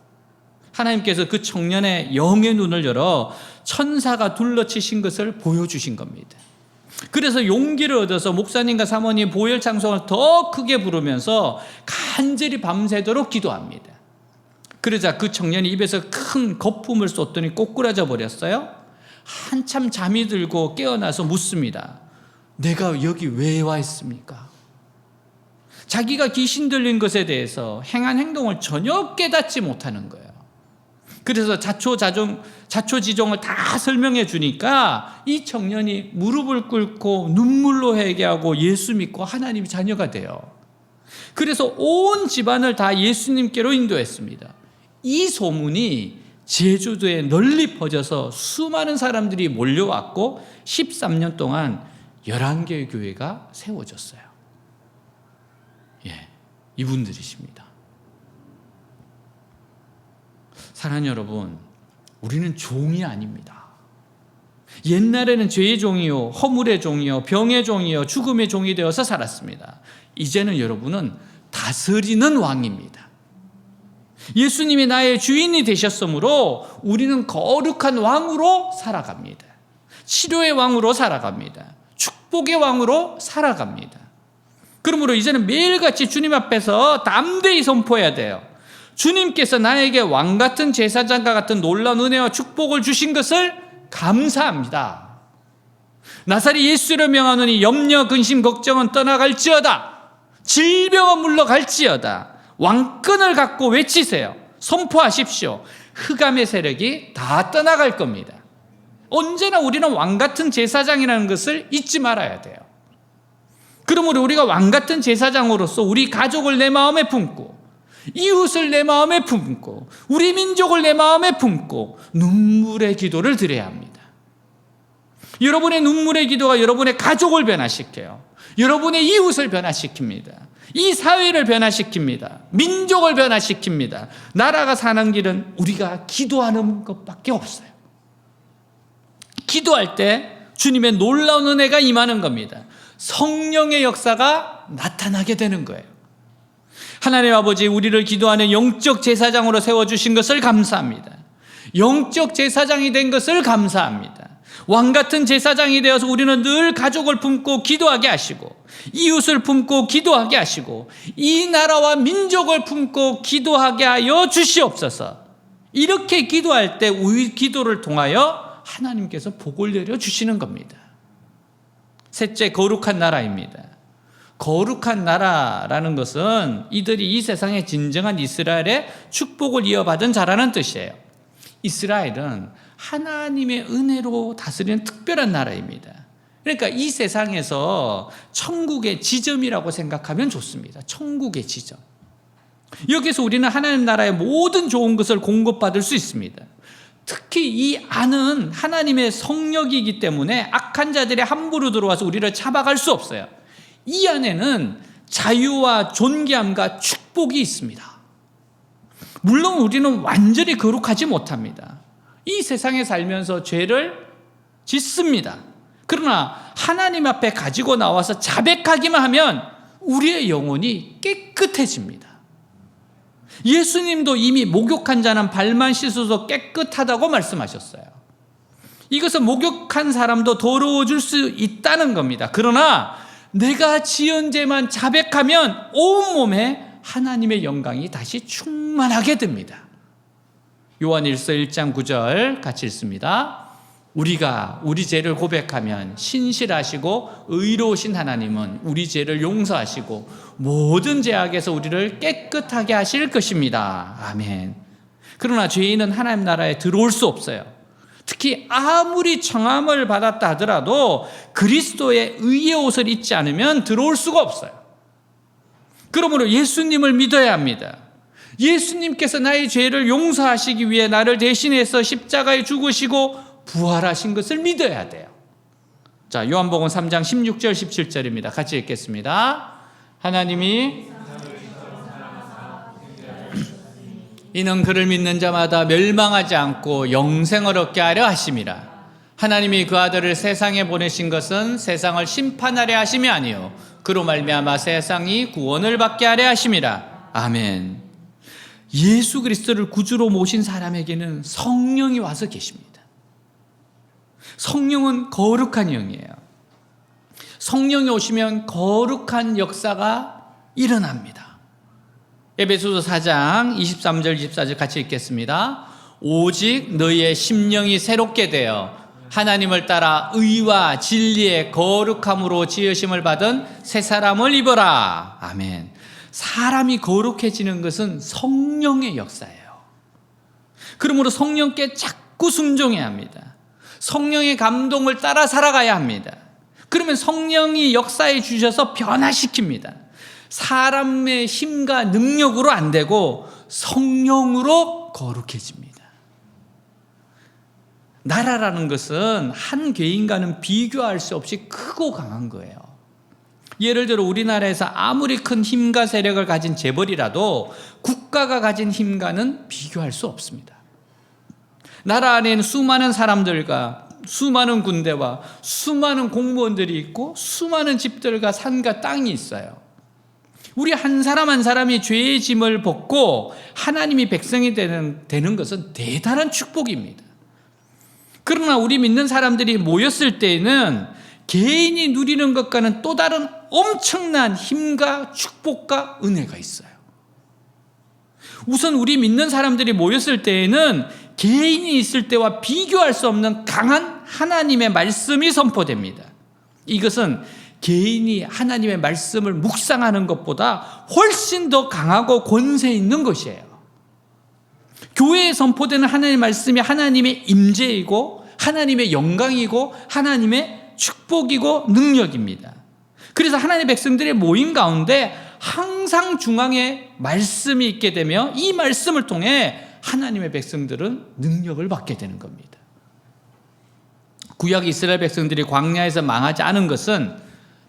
하나님께서 그 청년의 영의 눈을 열어 천사가 둘러치신 것을 보여주신 겁니다. 그래서 용기를 얻어서 목사님과 사모님 보혈 찬송을 더 크게 부르면서 간절히 밤새도록 기도합니다. 그러자 그 청년이 입에서 큰 거품을 쏟더니 꼬꾸라져 버렸어요. 한참 잠이 들고 깨어나서 묻습니다. 내가 여기 왜 와 있습니까? 자기가 귀신 들린 것에 대해서 행한 행동을 전혀 깨닫지 못하는 거예요. 그래서 자초지종을 다 설명해 주니까 이 청년이 무릎을 꿇고 눈물로 회개하고 예수 믿고 하나님의 자녀가 돼요. 그래서 온 집안을 다 예수님께로 인도했습니다. 이 소문이 제주도에 널리 퍼져서 수많은 사람들이 몰려왔고 13년 동안 11개의 교회가 세워졌어요. 이분들이십니다. 사랑하는 여러분, 우리는 종이 아닙니다. 옛날에는 죄의 종이요, 허물의 종이요, 병의 종이요, 죽음의 종이 되어서 살았습니다. 이제는 여러분은 다스리는 왕입니다. 예수님이 나의 주인이 되셨으므로 우리는 거룩한 왕으로 살아갑니다. 치료의 왕으로 살아갑니다. 축복의 왕으로 살아갑니다. 그러므로 이제는 매일같이 주님 앞에서 담대히 선포해야 돼요. 주님께서 나에게 왕같은 제사장과 같은 놀라운 은혜와 축복을 주신 것을 감사합니다. 나사리 예수를 명하노니 염려, 근심, 걱정은 떠나갈지어다. 질병은 물러갈지어다. 왕권을 갖고 외치세요. 선포하십시오. 흑암의 세력이 다 떠나갈 겁니다. 언제나 우리는 왕같은 제사장이라는 것을 잊지 말아야 돼요. 그러므로 우리가 왕같은 제사장으로서 우리 가족을 내 마음에 품고 이웃을 내 마음에 품고 우리 민족을 내 마음에 품고 눈물의 기도를 드려야 합니다. 여러분의 눈물의 기도가 여러분의 가족을 변화시켜요. 여러분의 이웃을 변화시킵니다. 이 사회를 변화시킵니다. 민족을 변화시킵니다. 나라가 사는 길은 우리가 기도하는 것밖에 없어요. 기도할 때 주님의 놀라운 은혜가 임하는 겁니다. 성령의 역사가 나타나게 되는 거예요. 하나님 아버지, 우리를 기도하는 영적 제사장으로 세워주신 것을 감사합니다. 영적 제사장이 된 것을 감사합니다. 왕같은 제사장이 되어서 우리는 늘 가족을 품고 기도하게 하시고 이웃을 품고 기도하게 하시고 이 나라와 민족을 품고 기도하게 하여 주시옵소서. 이렇게 기도할 때 우리 기도를 통하여 하나님께서 복을 내려주시는 겁니다. 셋째, 거룩한 나라입니다. 거룩한 나라라는 것은 이들이 이 세상의 진정한 이스라엘의 축복을 이어받은 자라는 뜻이에요. 이스라엘은 하나님의 은혜로 다스리는 특별한 나라입니다. 그러니까 이 세상에서 천국의 지점이라고 생각하면 좋습니다. 천국의 지점. 여기서 우리는 하나님 나라의 모든 좋은 것을 공급받을 수 있습니다. 특히 이 안은 하나님의 성령이기 때문에 악한 자들이 함부로 들어와서 우리를 잡아갈 수 없어요. 이 안에는 자유와 존귀함과 축복이 있습니다. 물론 우리는 완전히 거룩하지 못합니다. 이 세상에 살면서 죄를 짓습니다. 그러나 하나님 앞에 가지고 나와서 자백하기만 하면 우리의 영혼이 깨끗해집니다. 예수님도 이미 목욕한 자는 발만 씻어서 깨끗하다고 말씀하셨어요. 이것은 목욕한 사람도 더러워질 수 있다는 겁니다. 그러나 내가 지은 죄만 자백하면 온몸에 하나님의 영광이 다시 충만하게 됩니다. 요한일서 1장 9절 같이 읽습니다. 우리가 우리 죄를 고백하면 신실하시고 의로우신 하나님은 우리 죄를 용서하시고 모든 죄악에서 우리를 깨끗하게 하실 것입니다. 아멘. 그러나 죄인은 하나님 나라에 들어올 수 없어요. 특히 아무리 청함을 받았다 하더라도 그리스도의 의의 옷을 입지 않으면 들어올 수가 없어요. 그러므로 예수님을 믿어야 합니다. 예수님께서 나의 죄를 용서하시기 위해 나를 대신해서 십자가에 죽으시고 부활하신 것을 믿어야 돼요. 자, 요한복음 3장 16절 17절입니다. 같이 읽겠습니다. 하나님이 이는 그를 믿는 자마다 멸망하지 않고 영생을 얻게 하려 하심이라. 하나님이 그 아들을 세상에 보내신 것은 세상을 심판하려 하심이 아니요 그로 말미암아 세상이 구원을 받게 하려 하심이라. 아멘. 예수 그리스도를 구주로 모신 사람에게는 성령이 와서 계십니다. 성령은 거룩한 영이에요. 성령이 오시면 거룩한 역사가 일어납니다. 에베소서 4장 23절 24절 같이 읽겠습니다. 오직 너희의 심령이 새롭게 되어 하나님을 따라 의와 진리의 거룩함으로 지으심을 받은 새 사람을 입어라. 아멘. 사람이 거룩해지는 것은 성령의 역사예요. 그러므로 성령께 자꾸 순종해야 합니다. 성령의 감동을 따라 살아가야 합니다. 그러면 성령이 역사해 주셔서 변화시킵니다. 사람의 힘과 능력으로 안 되고 성령으로 거룩해집니다. 나라라는 것은 한 개인과는 비교할 수 없이 크고 강한 거예요. 예를 들어 우리나라에서 아무리 큰 힘과 세력을 가진 재벌이라도 국가가 가진 힘과는 비교할 수 없습니다. 나라 안에는 수많은 사람들과 수많은 군대와 수많은 공무원들이 있고 수많은 집들과 산과 땅이 있어요. 우리 한 사람 한 사람이 죄의 짐을 벗고 하나님이 백성이 되는 것은 대단한 축복입니다. 그러나 우리 믿는 사람들이 모였을 때에는 개인이 누리는 것과는 또 다른 엄청난 힘과 축복과 은혜가 있어요. 우선 우리 믿는 사람들이 모였을 때에는 개인이 있을 때와 비교할 수 없는 강한 하나님의 말씀이 선포됩니다. 이것은 개인이 하나님의 말씀을 묵상하는 것보다 훨씬 더 강하고 권세 있는 것이에요. 교회에 선포되는 하나님의 말씀이 하나님의 임재이고 하나님의 영광이고 하나님의 축복이고 능력입니다. 그래서 하나님의 백성들의 모임 가운데 항상 중앙에 말씀이 있게 되며 이 말씀을 통해 하나님의 백성들은 능력을 받게 되는 겁니다. 구약 이스라엘 백성들이 광야에서 망하지 않은 것은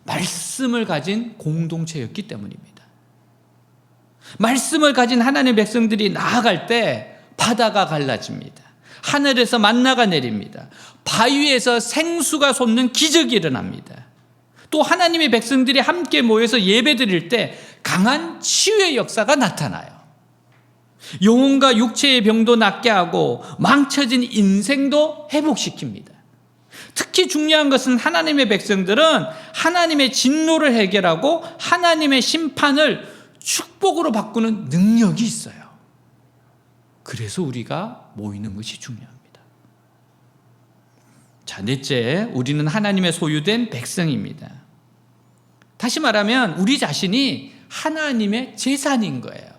말씀을 가진 공동체였기 때문입니다. 말씀을 가진 하나님의 백성들이 나아갈 때 바다가 갈라집니다. 하늘에서 만나가 내립니다. 바위에서 생수가 솟는 기적이 일어납니다. 또 하나님의 백성들이 함께 모여서 예배드릴 때 강한 치유의 역사가 나타나요. 영혼과 육체의 병도 낫게 하고 망쳐진 인생도 회복시킵니다. 특히 중요한 것은 하나님의 백성들은 하나님의 진노를 해결하고 하나님의 심판을 축복으로 바꾸는 능력이 있어요. 그래서 우리가 모이는 것이 중요합니다. 자, 넷째, 우리는 하나님의 소유된 백성입니다. 다시 말하면 우리 자신이 하나님의 재산인 거예요.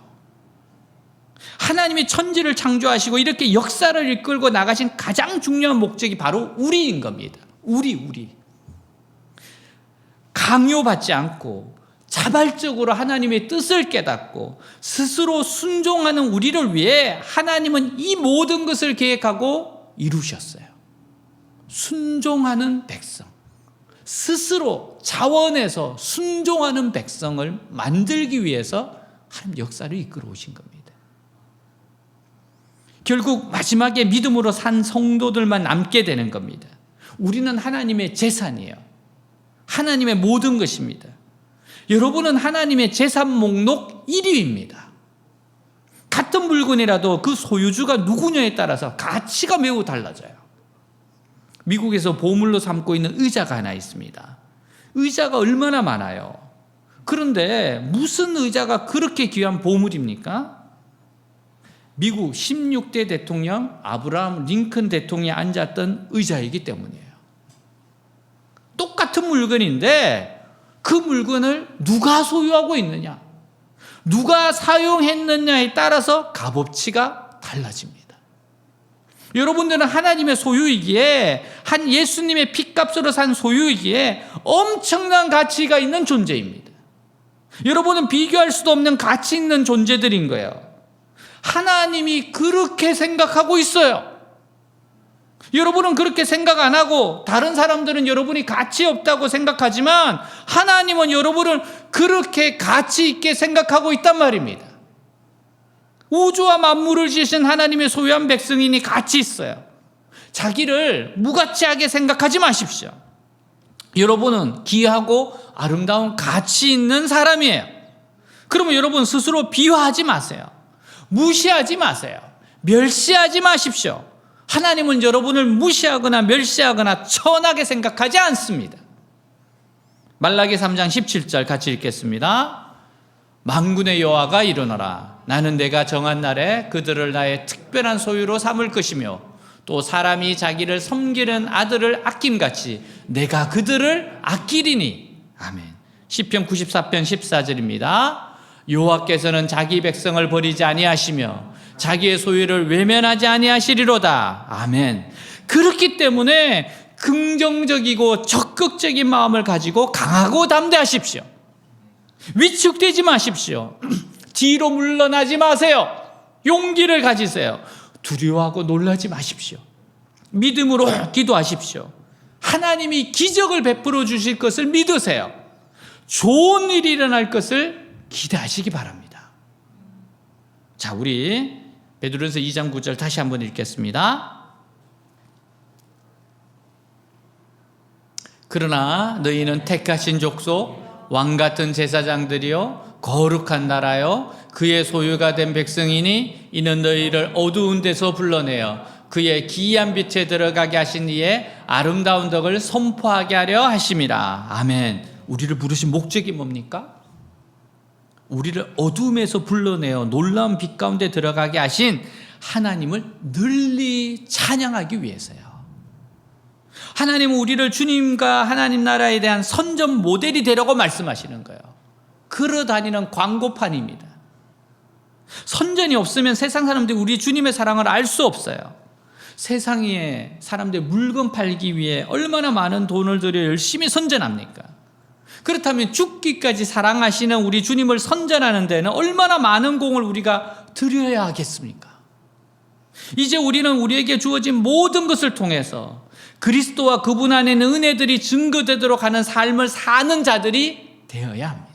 하나님이 천지를 창조하시고 이렇게 역사를 이끌고 나가신 가장 중요한 목적이 바로 우리인 겁니다. 우리. 강요받지 않고 자발적으로 하나님의 뜻을 깨닫고 스스로 순종하는 우리를 위해 하나님은 이 모든 것을 계획하고 이루셨어요. 순종하는 백성, 스스로 자원해서 순종하는 백성을 만들기 위해서 하나님 역사를 이끌어 오신 겁니다. 결국 마지막에 믿음으로 산 성도들만 남게 되는 겁니다. 우리는 하나님의 재산이에요. 하나님의 모든 것입니다. 여러분은 하나님의 재산 목록 1위입니다. 같은 물건이라도 그 소유주가 누구냐에 따라서 가치가 매우 달라져요. 미국에서 보물로 삼고 있는 의자가 하나 있습니다. 의자가 얼마나 많아요. 그런데 무슨 의자가 그렇게 귀한 보물입니까? 미국 16대 대통령 아브라함 링컨 대통령이 앉았던 의자이기 때문이에요. 똑같은 물건인데 그 물건을 누가 소유하고 있느냐, 누가 사용했느냐에 따라서 값어치가 달라집니다. 여러분들은 하나님의 소유이기에, 한 예수님의 핏값으로 산 소유이기에 엄청난 가치가 있는 존재입니다. 여러분은 비교할 수도 없는 가치 있는 존재들인 거예요. 하나님이 그렇게 생각하고 있어요. 여러분은 그렇게 생각 안 하고, 다른 사람들은 여러분이 가치 없다고 생각하지만 하나님은 여러분을 그렇게 가치 있게 생각하고 있단 말입니다. 우주와 만물을 지으신 하나님의 소유한 백성이니 가치 있어요. 자기를 무가치하게 생각하지 마십시오. 여러분은 귀하고 아름다운 가치 있는 사람이에요. 그러면 여러분 스스로 비하하지 마세요. 무시하지 마세요. 멸시하지 마십시오. 하나님은 여러분을 무시하거나 멸시하거나 천하게 생각하지 않습니다. 말라기 3장 17절 같이 읽겠습니다. 만군의 여호와가 이르노라. 나는 내가 정한 날에 그들을 나의 특별한 소유로 삼을 것이며, 또 사람이 자기를 섬기는 아들을 아낌같이 내가 그들을 아끼리니. 아멘. 시편 94편 14절입니다. 여호와께서는 자기 백성을 버리지 아니하시며 자기의 소유를 외면하지 아니하시리로다. 아멘. 그렇기 때문에 긍정적이고 적극적인 마음을 가지고 강하고 담대하십시오. 위축되지 마십시오. 뒤로 물러나지 마세요. 용기를 가지세요. 두려워하고 놀라지 마십시오. 믿음으로 기도하십시오. 하나님이 기적을 베풀어 주실 것을 믿으세요. 좋은 일이 일어날 것을 기대하시기 바랍니다. 자, 우리 베드로전서 2장 9절 다시 한번 읽겠습니다. 그러나 너희는 택하신 족속, 왕같은 제사장들이요 거룩한 나라요 그의 소유가 된 백성이니, 이는 너희를 어두운 데서 불러내어 그의 기이한 빛에 들어가게 하신 이의 아름다운 덕을 선포하게 하려 하심이라. 아멘. 우리를 부르신 목적이 뭡니까? 우리를 어둠에서 불러내어 놀라운 빛 가운데 들어가게 하신 하나님을 널리 찬양하기 위해서요. 하나님은 우리를 주님과 하나님 나라에 대한 선전 모델이 되라고 말씀하시는 거예요. 걸어다니는 광고판입니다. 선전이 없으면 세상 사람들이 우리 주님의 사랑을 알 수 없어요. 세상에 사람들이 물건 팔기 위해 얼마나 많은 돈을 들여 열심히 선전합니까? 그렇다면 죽기까지 사랑하시는 우리 주님을 선전하는 데는 얼마나 많은 공을 우리가 들여야 하겠습니까? 이제 우리는 우리에게 주어진 모든 것을 통해서 그리스도와 그분 안에 있는 은혜들이 증거되도록 하는 삶을 사는 자들이 되어야 합니다.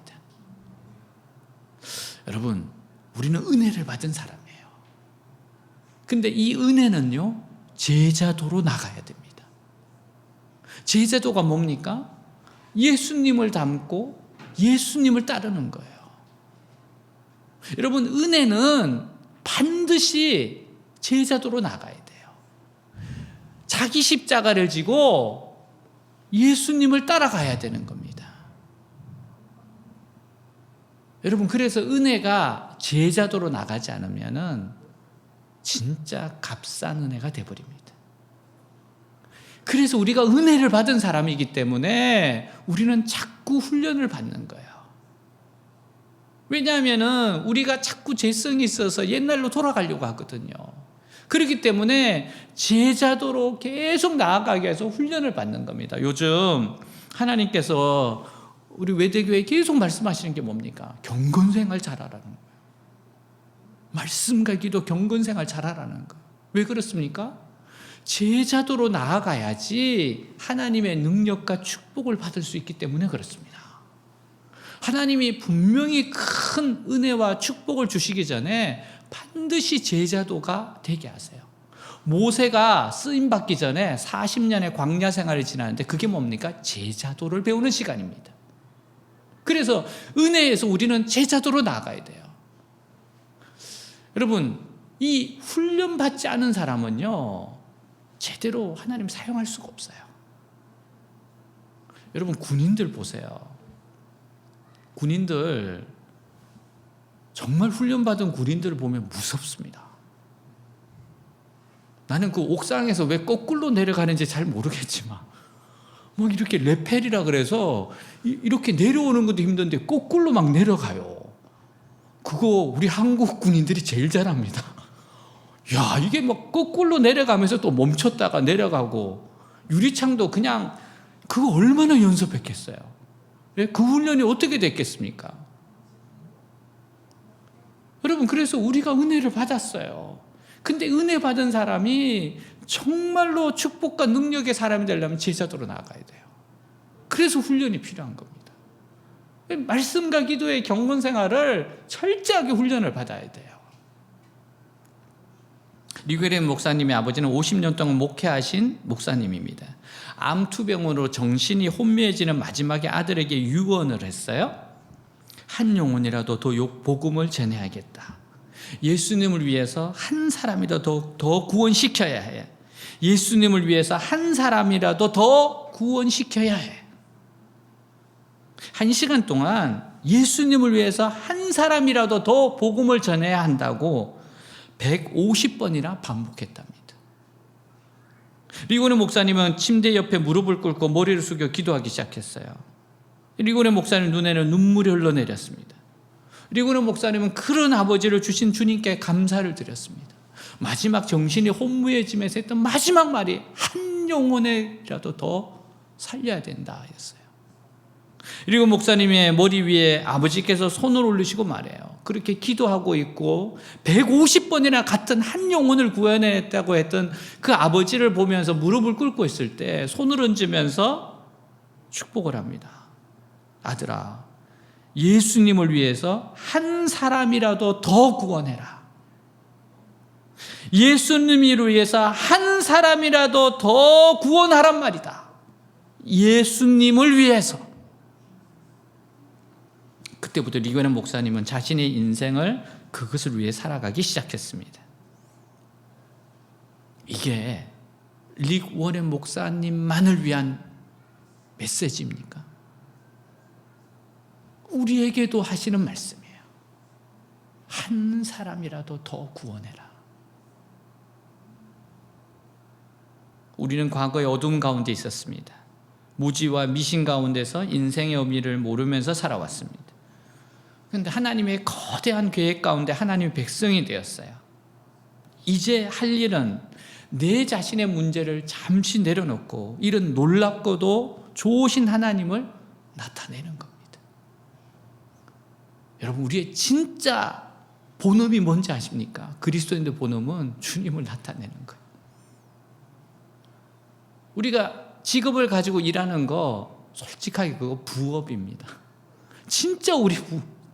여러분, 우리는 은혜를 받은 사람이에요. 근데 이 은혜는요, 제자도로 나가야 됩니다. 제자도가 뭡니까? 예수님을 닮고 예수님을 따르는 거예요. 여러분, 은혜는 반드시 제자도로 나가야 돼요. 자기 십자가를 지고 예수님을 따라가야 되는 겁니다. 여러분, 그래서 은혜가 제자도로 나가지 않으면은 진짜 값싼 은혜가 돼버립니다. 그래서 우리가 은혜를 받은 사람이기 때문에 우리는 자꾸 훈련을 받는 거예요. 왜냐하면은 우리가 자꾸 죄성이 있어서 옛날로 돌아가려고 하거든요. 그렇기 때문에 제자도로 계속 나아가기 위해서 훈련을 받는 겁니다. 요즘 하나님께서 우리 외대교회에 계속 말씀하시는 게 뭡니까? 경건생활 잘하라는 거예요. 말씀과 기도, 경건생활 잘하라는 거예요. 왜 그렇습니까? 제자도로 나아가야지 하나님의 능력과 축복을 받을 수 있기 때문에 그렇습니다. 하나님이 분명히 큰 은혜와 축복을 주시기 전에 반드시 제자도가 되게 하세요. 모세가 쓰임받기 전에 40년의 광야 생활을 지나는데 그게 뭡니까? 제자도를 배우는 시간입니다. 그래서 은혜에서 우리는 제자도로 나가야 돼요. 여러분, 이 훈련받지 않은 사람은요, 제대로 하나님 사용할 수가 없어요. 여러분, 군인들 보세요. 군인들, 정말 훈련받은 군인들을 보면 무섭습니다. 나는 그 옥상에서 왜 거꾸로 내려가는지 잘 모르겠지만 뭐 이렇게 레펠이라 그래서 이렇게 내려오는 것도 힘든데 거꾸로 막 내려가요. 그거 우리 한국 군인들이 제일 잘합니다. 야, 이게 막 거꾸로 내려가면서 또 멈췄다가 내려가고, 유리창도 그냥 그거 얼마나 연습했겠어요. 그 훈련이 어떻게 됐겠습니까? 여러분, 그래서 우리가 은혜를 받았어요. 근데 은혜 받은 사람이 정말로 축복과 능력의 사람이 되려면 제자도로 나가야 돼요. 그래서 훈련이 필요한 겁니다. 말씀과 기도의 경건 생활을 철저하게 훈련을 받아야 돼요. 리그레인 목사님의 아버지는 50년 동안 목회하신 목사님입니다. 암투병으로 정신이 혼미해지는 마지막에 아들에게 유언을 했어요. 한 영혼이라도 더 복음을 전해야겠다. 예수님을 위해서 한 사람이라도 더 구원시켜야 해. 예수님을 위해서 한 사람이라도 더 구원시켜야 해. 1시간 동안 예수님을 위해서 한 사람이라도 더 복음을 전해야 한다고 150번이나 반복했답니다. 리고네 목사님은 침대 옆에 무릎을 꿇고 머리를 숙여 기도하기 시작했어요. 리고네 목사님 눈에는 눈물이 흘러내렸습니다. 리고네 목사님은 그런 아버지를 주신 주님께 감사를 드렸습니다. 마지막 정신이 혼미해지면서 했던 마지막 말이 한 영혼이라도 더 살려야 된다 였어요. 그리고 목사님의 머리 위에 아버지께서 손을 올리시고 말해요. 그렇게 기도하고 있고 150번이나 같은 한 영혼을 구원했다고 했던 그 아버지를 보면서 무릎을 꿇고 있을 때 손을 얹으면서 축복을 합니다. 아들아, 예수님을 위해서 한 사람이라도 더 구원해라. 예수님을 위해서 한 사람이라도 더 구원하란 말이다. 예수님을 위해서. 그때부터 리고네 목사님은 자신의 인생을 그것을 위해 살아가기 시작했습니다. 이게 릭 워렌 목사님만을 위한 메시지입니까? 우리에게도 하시는 말씀이에요. 한 사람이라도 더 구원해라. 우리는 과거에 어둠 가운데 있었습니다. 무지와 미신 가운데서 인생의 의미를 모르면서 살아왔습니다. 그런데 하나님의 거대한 계획 가운데 하나님의 백성이 되었어요. 이제 할 일은 내 자신의 문제를 잠시 내려놓고 이런 놀랍고도 좋으신 하나님을 나타내는 겁니다. 여러분, 우리의 진짜 본업이 뭔지 아십니까? 그리스도인의 본업은 주님을 나타내는 거예요. 우리가 직업을 가지고 일하는 거 솔직하게 그거 부업입니다. 진짜 우리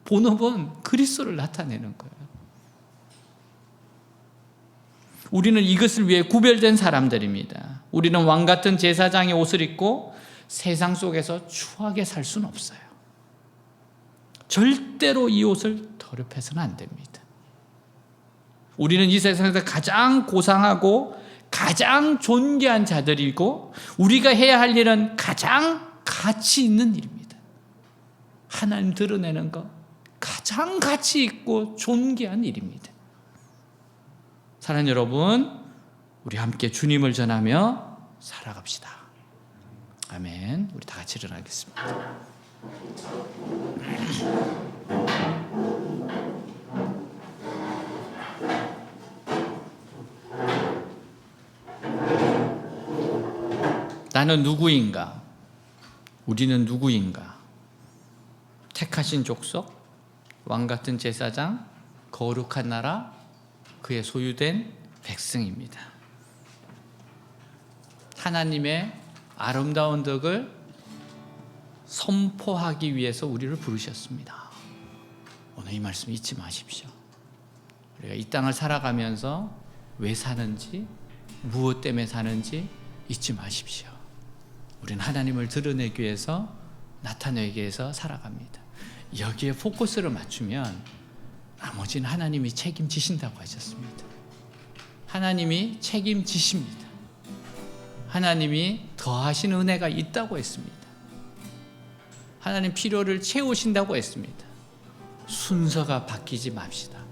본업은 그리스도를 나타내는 거예요. 우리는 이것을 위해 구별된 사람들입니다. 우리는 왕 같은 제사장의 옷을 입고 세상 속에서 추하게 살 수는 없어요. 절대로 이 옷을 더럽혀서는 안 됩니다. 우리는 이 세상에서 가장 고상하고 가장 존귀한 자들이고 우리가 해야 할 일은 가장 가치 있는 일입니다. 하나님 드러내는 것 가장 가치 있고 존귀한 일입니다. 사랑하는 여러분, 우리 함께 주님을 전하며 살아갑시다. 아멘. 우리 다 같이 일어나겠습니다. 나는 누구인가? 우리는 누구인가? 택하신 족속, 왕같은 제사장, 거룩한 나라, 그의 소유된 백성입니다. 하나님의 아름다운 덕을 선포하기 위해서 우리를 부르셨습니다. 오늘 이 말씀 잊지 마십시오. 우리가 이 땅을 살아가면서 왜 사는지, 무엇 때문에 사는지 잊지 마십시오. 우리는 하나님을 드러내기 위해서, 나타내기 위해서 살아갑니다. 여기에 포커스를 맞추면 나머지는 하나님이 책임지신다고 하셨습니다. 하나님이 책임지십니다. 하나님이 더하신 은혜가 있다고 했습니다. 하나님 필요를 채우신다고 했습니다. 순서가 바뀌지 맙시다.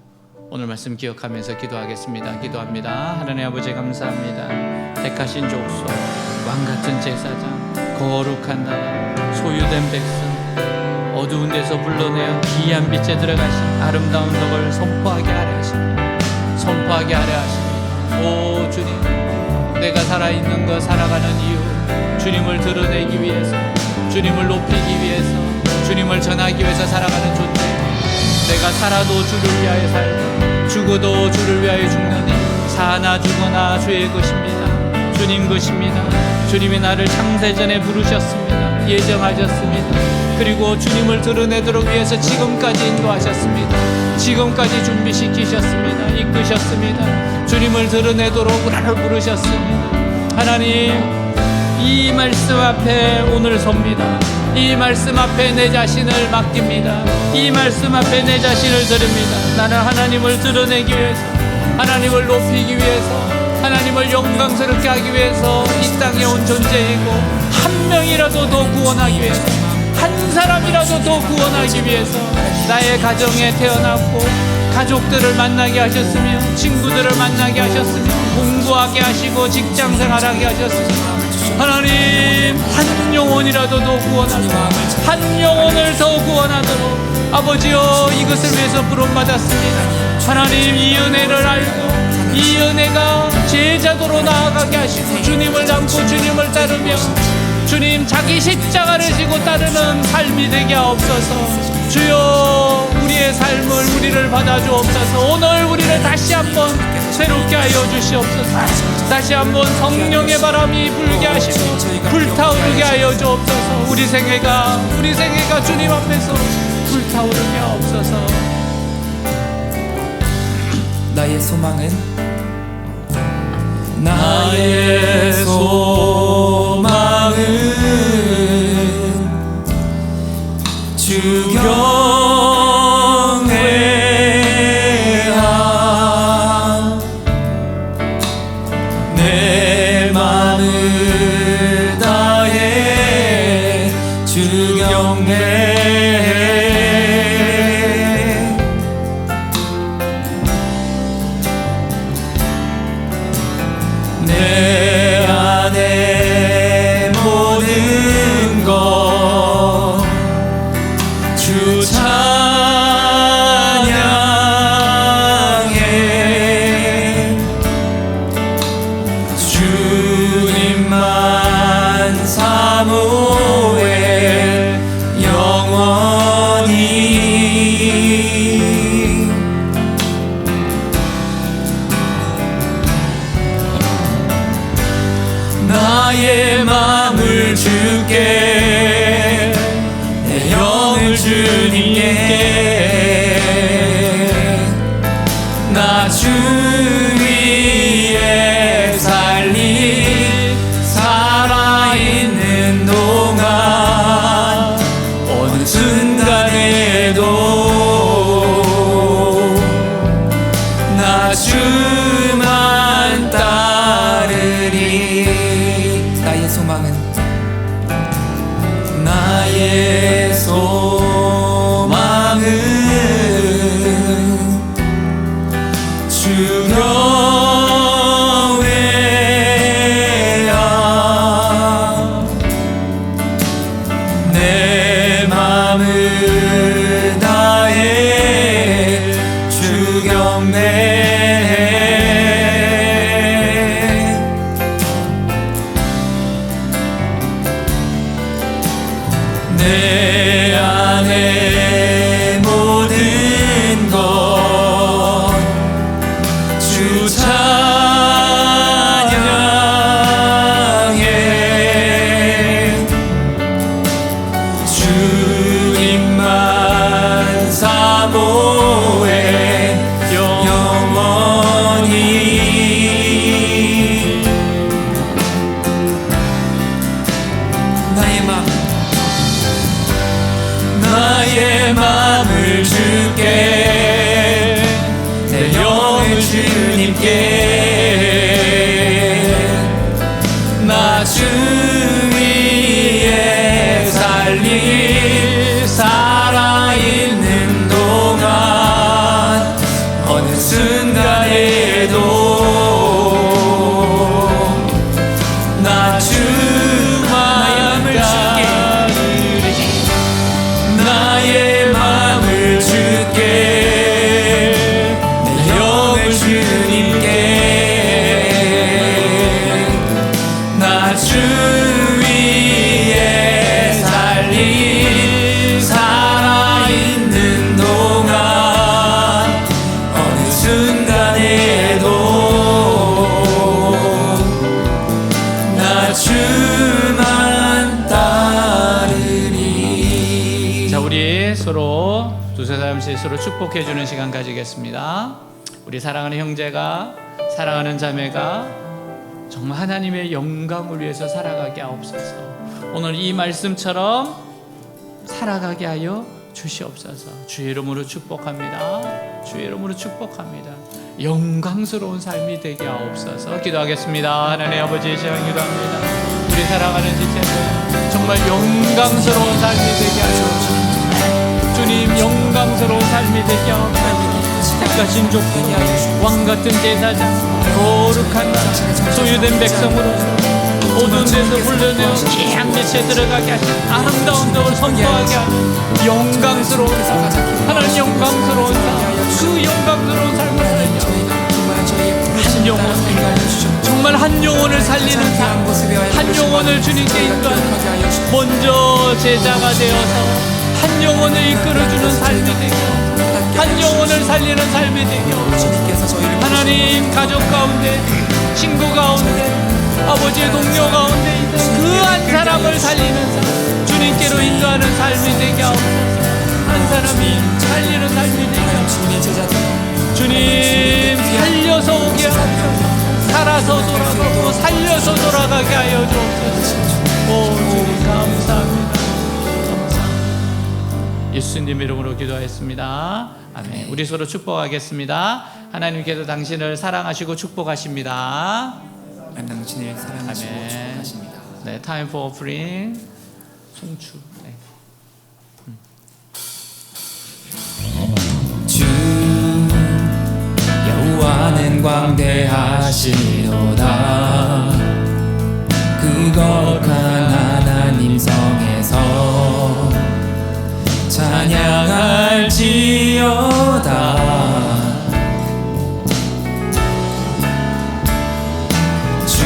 오늘 말씀 기억하면서 기도하겠습니다. 기도합니다. 하나님 아버지 감사합니다. 택하신 족속, 왕같은 제사장, 거룩한 나라, 소유된 백성, 어두운 데서 불러내어 기이한 빛에 들어가신 아름다운 덕을 선포하게 하려 하십니다. 선포하게 하려 하십니다. 오 주님, 내가 살아있는 것, 살아가는 이유, 주님을 드러내기 위해서, 주님을 높이기 위해서, 주님을 전하기 위해서 살아가는 존재. 내가 살아도 주를 위하여 살고 죽어도 주를 위하여 죽느니 사나 죽거나 주의 것입니다. 주님 것입니다. 주님이 나를 창세전에 부르셨습니다. 예정하셨습니다. 그리고 주님을 드러내도록 위해서 지금까지 인도하셨습니다. 지금까지 준비시키셨습니다. 이끄셨습니다. 주님을 드러내도록 나를 부르셨습니다. 하나님, 이 말씀 앞에 오늘 섭니다. 이 말씀 앞에 내 자신을 맡깁니다. 이 말씀 앞에 내 자신을 드립니다. 나는 하나님을 드러내기 위해서, 하나님을 높이기 위해서, 하나님을 영광스럽게 하기 위해서 이 땅에 온 존재이고, 한 명이라도 더 구원하기 위해서, 한 사람이라도 더 구원하기 위해서 나의 가정에 태어났고 가족들을 만나게 하셨으며 친구들을 만나게 하셨으며 공부하게 하시고 직장생활하게 하셨으며 하나님, 한 영혼이라도 더 구원하도록, 한 영혼을 더 구원하도록 아버지여 이것을 위해서 부름받았습니다. 하나님, 이 은혜를 알고 이 은혜가 제자도로 나아가게 하시고 주님을 닮고 주님을 따르며 주님 자기 십자가를 지고 따르는 삶이 되게 하옵소서. 주여, 우리의 삶을 우리를 받아주옵소서. 오늘 우리를 다시 한번 새롭게 하여 주시옵소서. 다시 한번 성령의 바람이 불게 하시고 불타오르게 하여 주옵소서. 우리 생애가 주님 앞에서 불타오르게 하옵소서. 나의 소망은 주 경외함. 내 맘을 다해 주 경외해. 내 안에 모든 것 주 찬양해. 주님만 사모해 영원히. 나의 맘을 주께, 내 영을 주님께, 나 주 위에 살리 살아있는 동안 어느 순간에도 나 주만 따르리. 나의 소망은 주 경외함. 내 맘을 다해 주 경외해. 내 안에 모든 것 주 찬양해. 주님만 사모해 영원히. 나의 맘을 주께, 내 영을 주님께, 나 주 위에 살리 살아있는 동안 서로 두세 사람씩 서로 축복해 주는 시간 가지겠습니다. 우리 사랑하는 형제가, 사랑하는 자매가 정말 하나님의 영광을 위해서 살아가게 하옵소서. 오늘 이 말씀처럼 살아가게 하여 주시옵소서. 주의 이름으로 축복합니다. 주의 이름으로 축복합니다. 영광스러운 삶이 되게 하옵소서. 기도하겠습니다. 하나님 아버지, 시간 기도합니다. 우리 살아가는 지체들 정말 영광스러운 삶이 되게 하여 주옵소서. 주님, 영광스러운 삶이 되게 하옵소서. 택하신 족보, 왕같은 제사장, 거룩한 나라, 소유된 백성으로 어두운 데서 불러내어 귀한 빛에 들어가게 하신 아름다운 덕을 선포하게 하는 영광스러운 삶, 하나님 영광스러운 삶, 그 영광스러운 삶을 살며 한 영혼, 정말 한 영혼을 살리는 삶, 한 영혼을 주님께 인도하는, 먼저 제자가 되어서 한 영혼을 이끌어주는 삶이 되고 한 영혼을 살리는 삶이 되고 하나님 가족 가운데, 친구 가운데, 아버지의 동료 가운데 있는 그 한 사람을 살리는 삶, 주님께로 인도하는 삶이 되게 하옵소서. 한 사람이 살리는 삶이 되게 하옵소서. 주님, 살려서 오게 하옵소서. 살아서 돌아가고 살려서 돌아가게 하여 주옵소서. 오 주님, 감사합니다. 예수님 이름으로 기도하였습니다. 아멘. 우리 서로 축복하겠습니다. 하나님께서 당신을 사랑하시고 축복하십니다. 당신을 사랑하시고 아멘. 축복하십니다. 네, time for offering. 송추. 네. 주 여호와는 광대하시도다. 그 거룩한 하나님 성에서 찬양할지어다. 주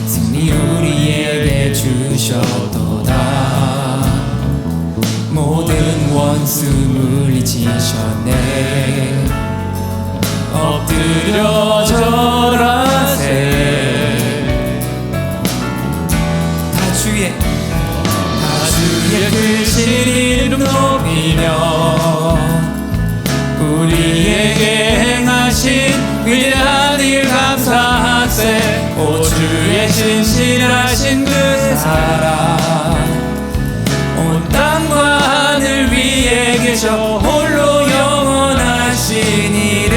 승리 우리에게 주셔도다. 모든 원수 물리치셨네. 엎드려 절하세. 다 주의 크신 이름 높이며 우리에게 행하신 위대한 일 감사하세. 오 주의 신실하신 그 사랑, 온 땅과 하늘 위에 계셔 홀로 영원하신 이름.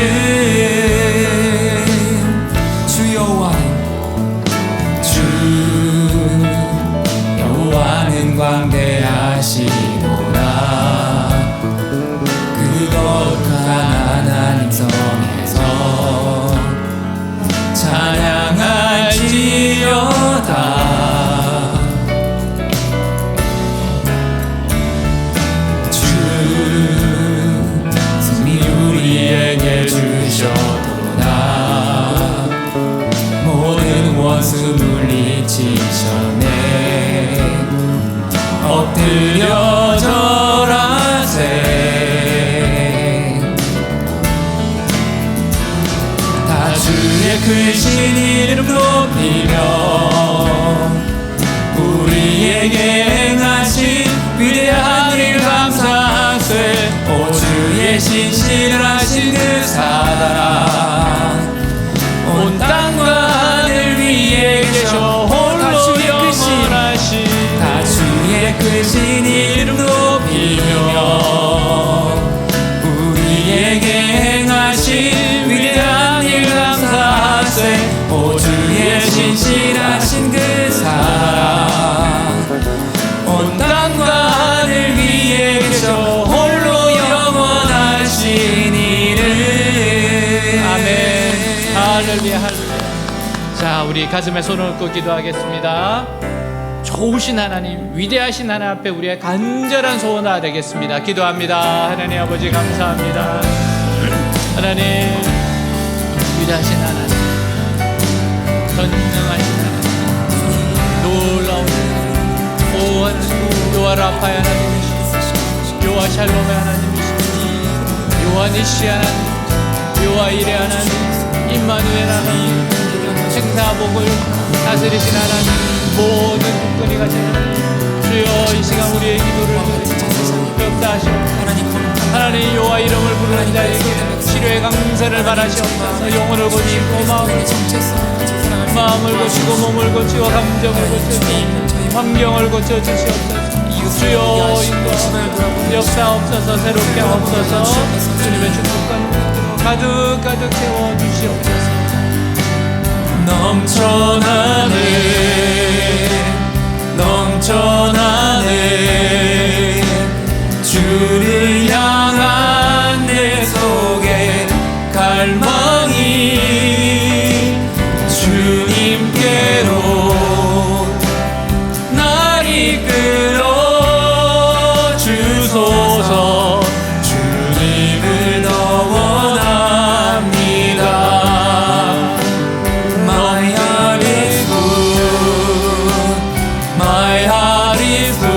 주 여호와는, 주 여호와는 광대하시도다. 그 거룩한 하나님 성에서 찬양할지어다. 주 승리 우리에게 주셔도다. 모든 원수 물리치셨네. 엎드려 절하세. 다 주의 크신 이름 높이며 우리에게 행하신 위대한 일 감사하세. 오 주의 신실하신 그 사랑, 온 땅과 하늘 위에 계셔 홀로 영원하신 다 주의 크신 이름 높이며 우리에게 행하신 위대한 일 감사하세. 오 주의 신실하신 그 사랑, 온 땅과 하늘 위에 계셔 홀로 영원하신 이름. 아멘. 할렐루야, 할렐루야. 자, 우리 가슴에 손을 얹고 기도하겠습니다. 좋으신 하나님, 위대하신 하나님 앞에 우리의 간절한 소원화 되겠습니다. 기도합니다. 하나님 아버지 감사합니다. 하나님, 위대하신 하나님, 전능하신 하나님, 놀라운 하나님, 오 하나님, 요와 라파의 하나님이시고 요와 샬롬의 하나님이시고 요와 니시 하나님, 요와 이레 하나님, 임마누엘 하나님, 생사복을 다스리신 하나님, 모든 국권이 가진 하나님, 주여 이 시간 우리의 기도를 역사하시옵소서. 하나님 거룩한 하나님 여호와 이름을 부르는 자에게 치료의 강세를 바라시옵소서. 영혼을 고치고 마음을 고치고 몸을 고치고 감정을 고쳐주시옵소서. 환경을 고쳐주시옵소서. 주여 인도하옵소서. 역사옵소서. 새롭게 하옵소서. 주님의 축복과 가득 채워주시옵소서. 넘쳐나네 주를 향한 내 속에 갈망이 주님께로 날 이끌어 주소서. 주님을 더 원합니다. My heart is good. My heart is good.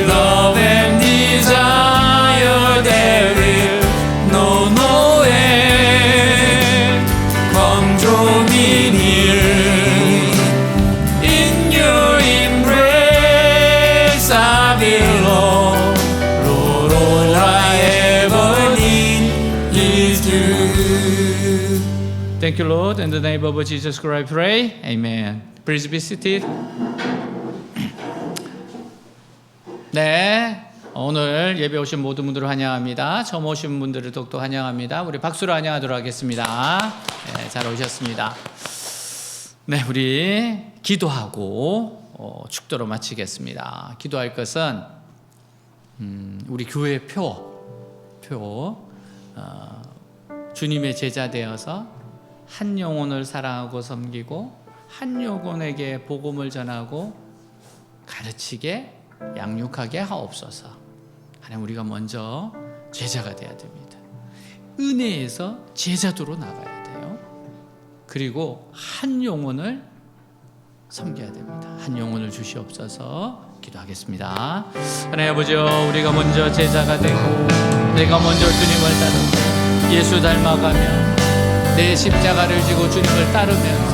Love and desire there is no end. Come draw me near. In your embrace I belong. Lord, all I ever need is you. Thank you, Lord. In the name of Jesus Christ, I pray. Amen. Please be seated. 네, 오늘 예배 오신 모든 분들을 환영합니다. 처음 오신 분들을 더욱더 환영합니다. 우리 박수로 환영하도록 하겠습니다. 네, 잘 오셨습니다. 네, 우리 기도하고 축도로 마치겠습니다. 기도할 것은 우리 교회 주님의 제자 되어서 한 영혼을 사랑하고 섬기고 한 영혼에게 복음을 전하고 가르치게 양육하게 하옵소서. 하나님, 우리가 먼저 제자가 돼야 됩니다. 은혜에서 제자도로 나가야 돼요. 그리고 한 영혼을 섬겨야 됩니다. 한 영혼을 주시옵소서. 기도하겠습니다. 하나님 아버지, 우리가 먼저 제자가 되고 내가 먼저 주님을 따르고 예수 닮아가며 내 십자가를 지고 주님을 따르면서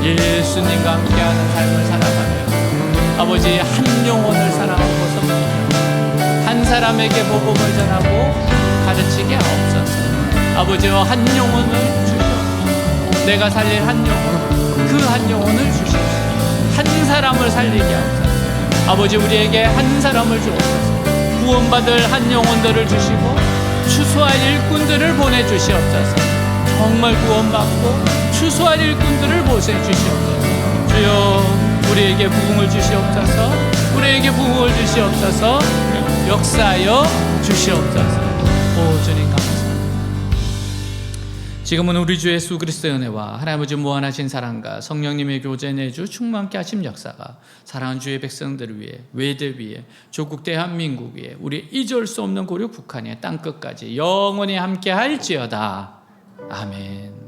예수님과 함께하는 삶을 살아가며 아버지, 한 영혼을 사랑하고 섬기며 한 사람에게 복음을 전하고 가르치게 하옵소서. 아버지와 한 영혼을 주시옵소서. 내가 살릴 한 영혼, 그 한 영혼을 주시옵소서. 한 사람을 살리게 하옵소서. 아버지, 우리에게 한 사람을 주옵소서. 구원받을 한 영혼들을 주시고 추수할 일꾼들을 보내주시옵소서. 정말 구원받고 추수할 일꾼들을 보내주시옵소서. 주여, 우리에게 부흥을 주시옵소서. 우리에게 부흥을 주시옵소서. 역사하여 주시옵소서. 오 주님, 감사합니다. 지금은 우리 주 예수 그리스도의 은혜와 하나님 아버지 무한하신 사랑과 성령님의 교제 내주 충만케 하심 역사가 사랑하는 주의 백성들을 위해, 외대 위에, 조국 대한민국 위에, 우리 잊을 수 없는 고려 북한의 땅끝까지 영원히 함께 할지어다. 아멘.